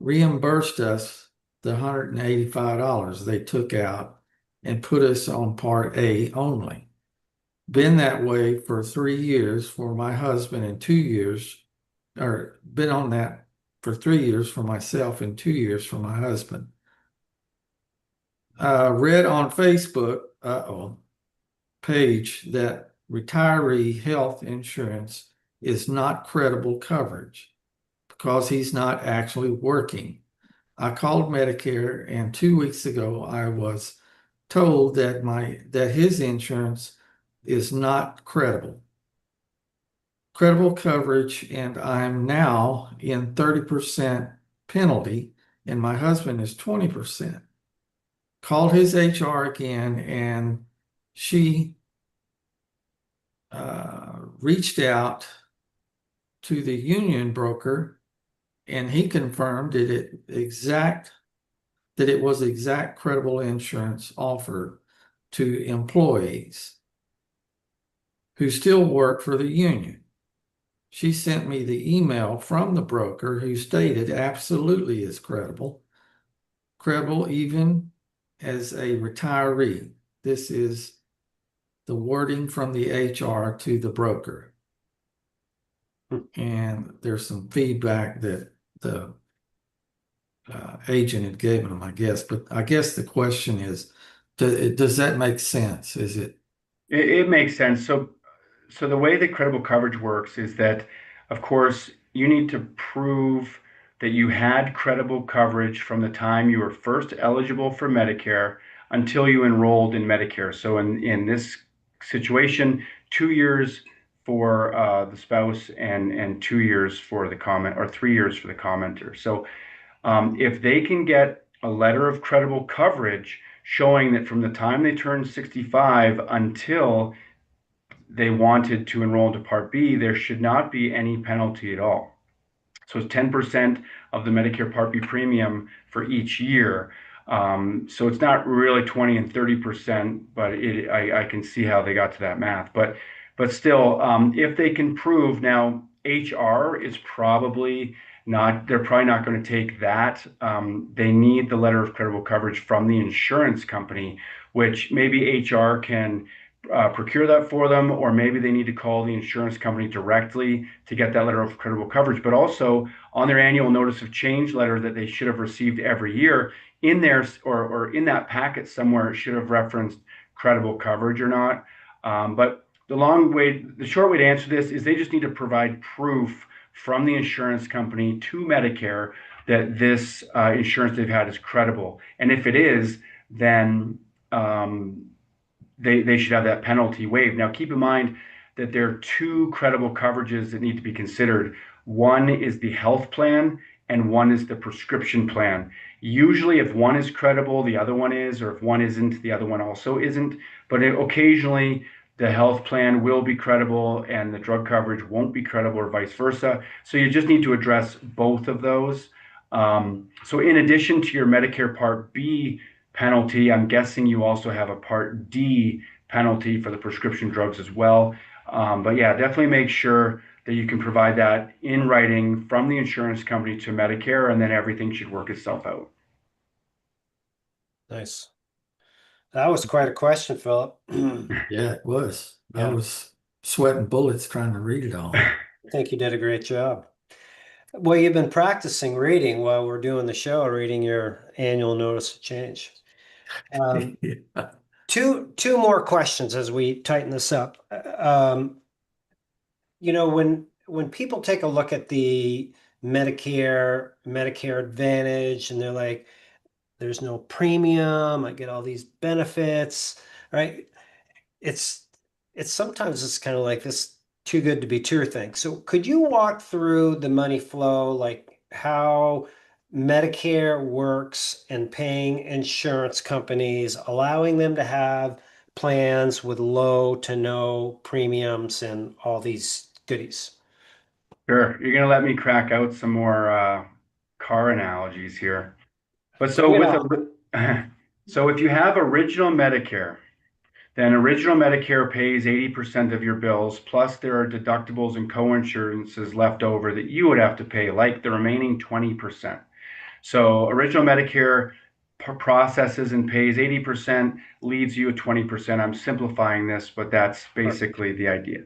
reimbursed us the $185 they took out and put us on Part A only. Been that way for 3 years for my husband and 2 years, or been on that for 3 years for myself and 2 years for my husband. Read on Facebook page that retiree health insurance is not credible coverage because he's not actually working. I called Medicare, and 2 weeks ago I was told that his insurance is not credible coverage, and I'm now in 30% penalty, and my husband is 20%. Called his HR again, and she reached out to the union broker, and he confirmed that it was exact credible insurance offered to employees who still work for the union. She sent me the email from the broker who stated absolutely is credible even as a retiree. This is the wording from the HR to the broker. And there's some feedback that the agent had given them, I guess. But I guess the question is, does that make sense? Is it? It makes sense. So the way that credible coverage works is that, of course, you need to prove that you had credible coverage from the time you were first eligible for Medicare until you enrolled in Medicare. So in this situation, 2 years for the spouse and 2 years for the comment, or 3 years for the commenter. So if they can get a letter of credible coverage showing that from the time they turned 65 until they wanted to enroll into Part B, there should not be any penalty at all. So it's 10% of the Medicare Part B premium for each year. So it's not really 20 and 30%, but I can see how they got to that math. But still, if they can prove, now HR is probably not, they're probably not going to take that. They need the letter of credible coverage from the insurance company, which maybe HR can procure that for them, or maybe they need to call the insurance company directly to get that letter of credible coverage. But also on their annual notice of change letter that they should have received every year, in there or in that packet somewhere, it should have referenced credible coverage or not. But the short way to answer this is they just need to provide proof from the insurance company to Medicare that this insurance they've had is credible. And if it is, then they should have that penalty waived. Now, keep in mind that there are two credible coverages that need to be considered. One is the health plan, and one is the prescription plan. Usually, if one is credible, the other one is, or if one isn't, the other one also isn't. But occasionally, the health plan will be credible and the drug coverage won't be credible, or vice versa. So you just need to address both of those. So in addition to your Medicare Part B penalty, I'm guessing you also have a Part D penalty for the prescription drugs as well. But yeah, definitely make sure that you can provide that in writing from the insurance company to Medicare, and then everything should work itself out. Nice. That was quite a question, Philip. Yeah, it was. Yeah. I was sweating bullets trying to read it all. I think you did a great job. Well, you've been practicing reading while we're doing the show, reading your annual notice of change. Um, Yeah. two more questions as we tighten this up. When people take a look at the Medicare Advantage, and they're like, there's no premium, I get all these benefits, right? It's sometimes it's kind of like this too good to be true thing. So could you walk through the money flow, like how Medicare works and paying insurance companies, allowing them to have plans with low to no premiums and all these goodies? Sure, you're gonna let me crack out some more car analogies here. But Bring so it with on. a so if you have original Medicare, then original Medicare pays 80% of your bills, plus there are deductibles and co-insurances left over that you would have to pay, like the remaining 20%. So original Medicare processes and pays 80%, leaves you at 20%. I'm simplifying this, but that's basically the idea.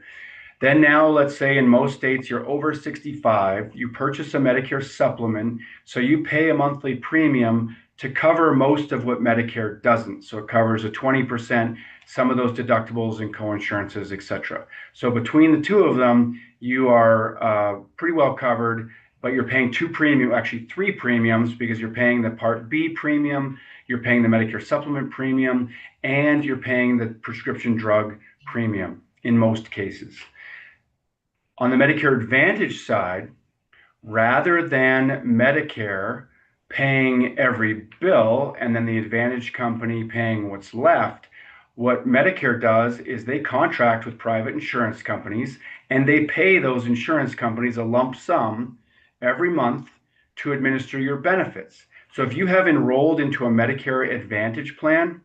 Then now, let's say in most states, you're over 65, you purchase a Medicare supplement, so you pay a monthly premium to cover most of what Medicare doesn't. So it covers a 20%, some of those deductibles and co-insurances, et cetera. So between the two of them, you are pretty well covered, but you're paying actually three premiums, because you're paying the Part B premium, you're paying the Medicare supplement premium, and you're paying the prescription drug premium in most cases. On the Medicare Advantage side, rather than Medicare paying every bill and then the Advantage company paying what's left, what Medicare does is they contract with private insurance companies, and they pay those insurance companies a lump sum every month to administer your benefits. So if you have enrolled into a Medicare Advantage plan,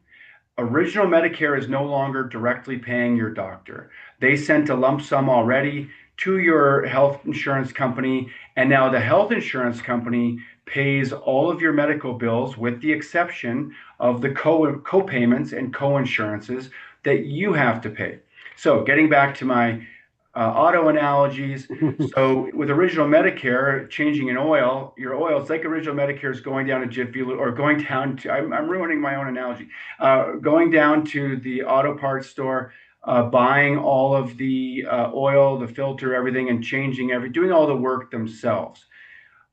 original Medicare is no longer directly paying your doctor. They sent a lump sum already to your health insurance company, and now the health insurance company pays all of your medical bills, with the exception of the co-payments and co-insurances that you have to pay. So getting back to my auto analogies. So with original Medicare, changing an oil, your oil, it's like original Medicare is going down to Jiffy Lube, or going down to, I'm ruining my own analogy, going down to the auto parts store, buying all of the oil, the filter, everything, and doing all the work themselves.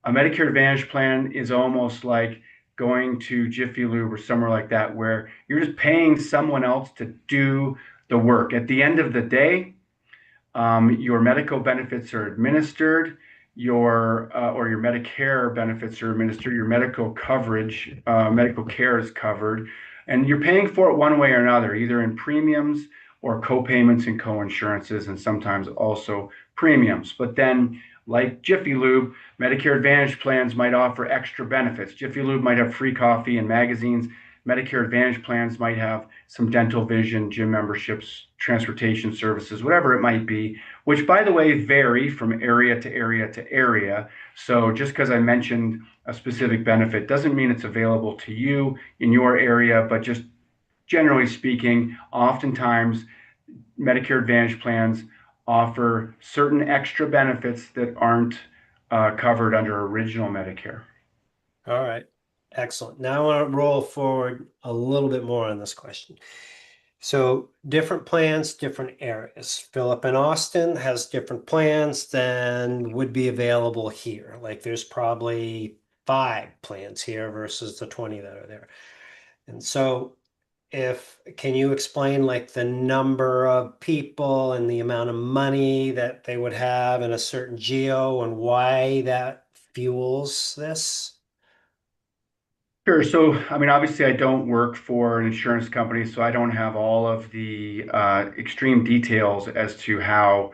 A Medicare Advantage plan is almost like going to Jiffy Lube or somewhere like that, where you're just paying someone else to do the work. At the end of the day, your medical benefits are administered, your Medicare benefits are administered, your medical coverage, medical care is covered, and you're paying for it one way or another, either in premiums or co-payments and co-insurances, and sometimes also premiums. But then, like Jiffy Lube, Medicare Advantage plans might offer extra benefits. Jiffy Lube might have free coffee and magazines. Medicare Advantage plans might have some dental, vision, gym memberships, transportation services, whatever it might be, which, by the way, vary from area to area to area. So just because I mentioned a specific benefit doesn't mean it's available to you in your area, but just generally speaking, oftentimes Medicare Advantage plans offer certain extra benefits that aren't covered under original Medicare. All right. Excellent. Now I want to roll forward a little bit more on this question. So different plans, different areas. Philip in Austin has different plans than would be available here. Like there's probably 5 plans here versus the 20 that are there. And so can you explain like the number of people and the amount of money that they would have in a certain geo and why that fuels this? Sure. So, I mean, obviously, I don't work for an insurance company, so I don't have all of the extreme details as to how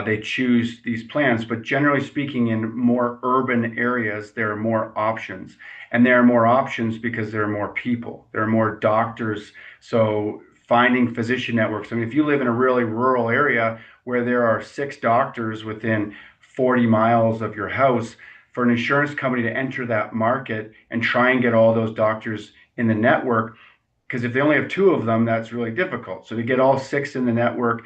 they choose these plans. But generally speaking, in more urban areas, there are more options. And there are more options because there are more people, there are more doctors. So, finding physician networks. I mean, if you live in a really rural area where there are 6 doctors within 40 miles of your house, for an insurance company to enter that market and try and get all those doctors in the network, because if they only have 2 of them, that's really difficult. So to get all 6 in the network,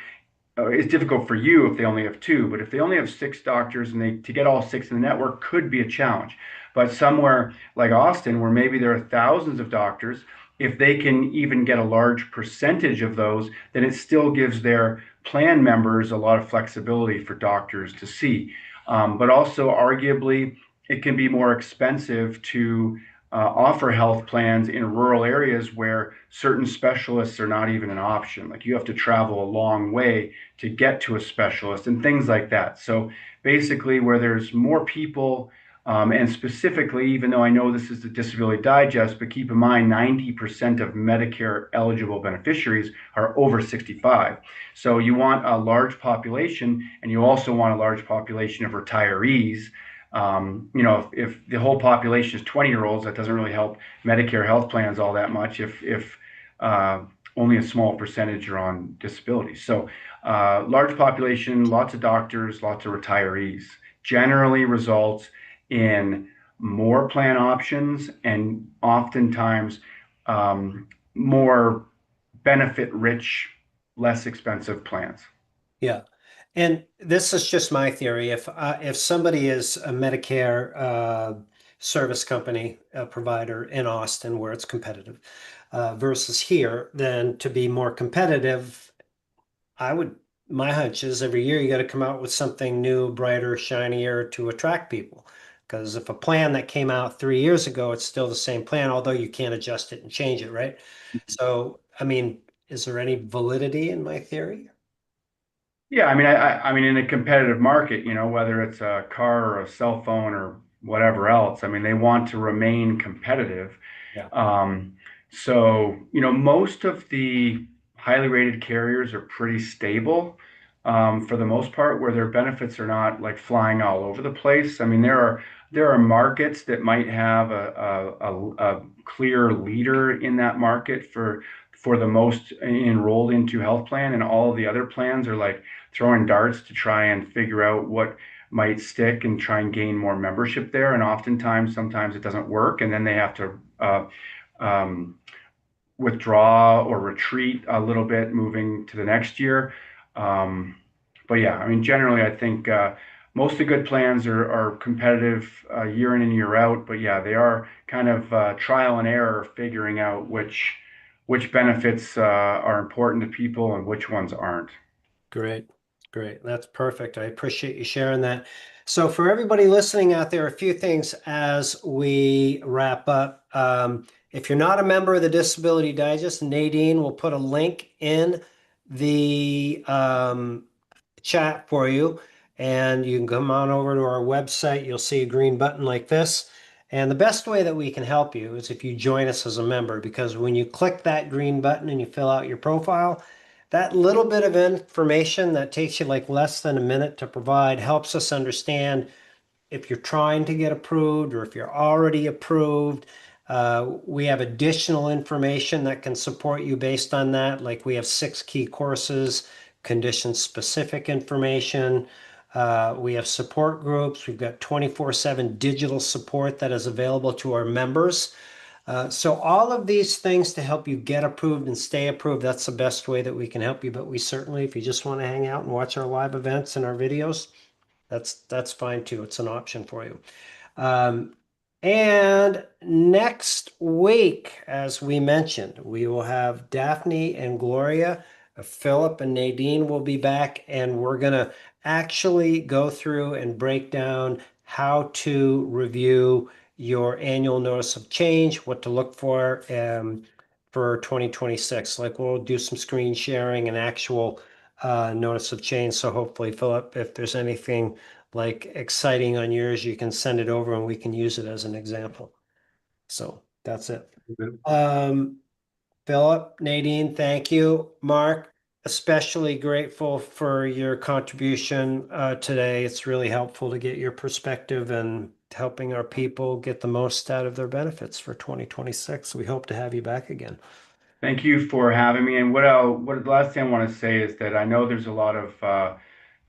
it's difficult for you if they only have 2, but if they only have 6 doctors, and to get all 6 in the network could be a challenge. But somewhere like Austin, where maybe there are thousands of doctors, if they can even get a large percentage of those, then it still gives their plan members a lot of flexibility for doctors to see. But also, arguably, it can be more expensive to offer health plans in rural areas where certain specialists are not even an option. Like you have to travel a long way to get to a specialist and things like that. So basically, where there's more people, and specifically, even though I know this is the Disability Digest, but keep in mind 90% of Medicare eligible beneficiaries are over 65. So you want a large population, and you also want a large population of retirees. If the whole population is 20-year-olds, that doesn't really help Medicare health plans all that much if only a small percentage are on disability. So large population, lots of doctors, lots of retirees generally results in more plan options and oftentimes more benefit rich, less expensive plans. Yeah. And this is just my theory. If somebody is a Medicare service company provider in Austin where it's competitive versus here, then to be more competitive, my hunch is every year you got to come out with something new, brighter, shinier to attract people. Because if a plan that came out 3 years ago, it's still the same plan, although you can't adjust it and change it, right? So, I mean, is there any validity in my theory? Yeah, I mean, in a competitive market, whether it's a car or a cell phone or whatever else, I mean, they want to remain competitive. Yeah. So, most of the highly rated carriers are pretty stable, for the most part, where their benefits are not like flying all over the place. I mean, there are markets that might have a clear leader in that market for the most enrolled into health plan, and all of the other plans are like throwing darts to try and figure out what might stick and try and gain more membership there. And oftentimes, sometimes it doesn't work, and then they have to um, withdraw or retreat a little bit moving to the next year. Um, but yeah, I mean, generally, I think most of the good plans are competitive year in and year out. But yeah, they are kind of trial and error, figuring out which benefits are important to people and which ones aren't. Great. Great. That's perfect. I appreciate you sharing that. So for everybody listening out there, a few things as we wrap up. If you're not a member of the Disability Digest, Nadine will put a link in the chat for you, and you can come on over to our website. You'll see a green button like this. And the best way that we can help you is if you join us as a member, because when you click that green button and you fill out your profile, that little bit of information that takes you like less than a minute to provide helps us understand if you're trying to get approved or if you're already approved. We have additional information that can support you based on that. Like we have 6 key courses, condition-specific information. We have support groups. We've got 24/7 digital support that is available to our members. So all of these things to help you get approved and stay approved, that's the best way that we can help you. But we certainly, if you just want to hang out and watch our live events and our videos, that's fine too. It's an option for you. And next week, as we mentioned, we will have Daphne and Gloria, Philip and Nadine will be back, and we're going to actually go through and break down how to review your annual notice of change, what to look for 2026. Like we'll do some screen sharing and actual notice of change. So hopefully, Philip, if there's anything like exciting on yours, you can send it over and we can use it as an example. So that's it. Philip, Nadine, thank you. Mark, especially grateful for your contribution today. It's really helpful to get your perspective and helping our people get the most out of their benefits for 2026. We hope to have you back again. Thank you for having me. And what the last thing I want to say is that I know there's a lot of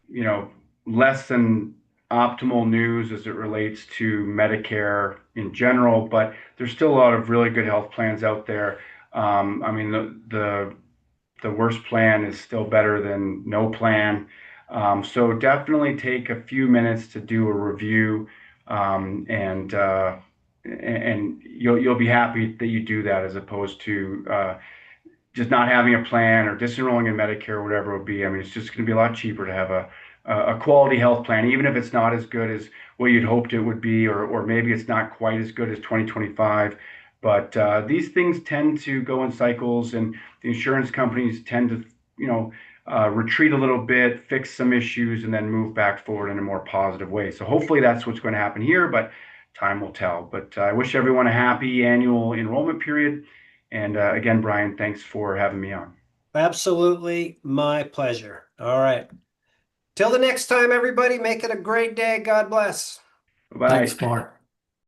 you know, less than optimal news as it relates to Medicare in general, but there's still a lot of really good health plans out there. I mean, the worst plan is still better than no plan. So definitely take a few minutes to do a review, and and you'll be happy that you do that as opposed to just not having a plan or disenrolling in Medicare or whatever it would be. I mean, it's just going to be a lot cheaper to have a quality health plan, even if it's not as good as what you'd hoped it would be, or maybe it's not quite as good as 2025. But these things tend to go in cycles, and the insurance companies tend to, retreat a little bit, fix some issues, and then move back forward in a more positive way. So hopefully that's what's going to happen here, but time will tell. But I wish everyone a happy annual enrollment period. And again, Brian, thanks for having me on. Absolutely my pleasure. All right. Till the next time, everybody, make it a great day. God bless. Bye-bye. Thanks, Mark.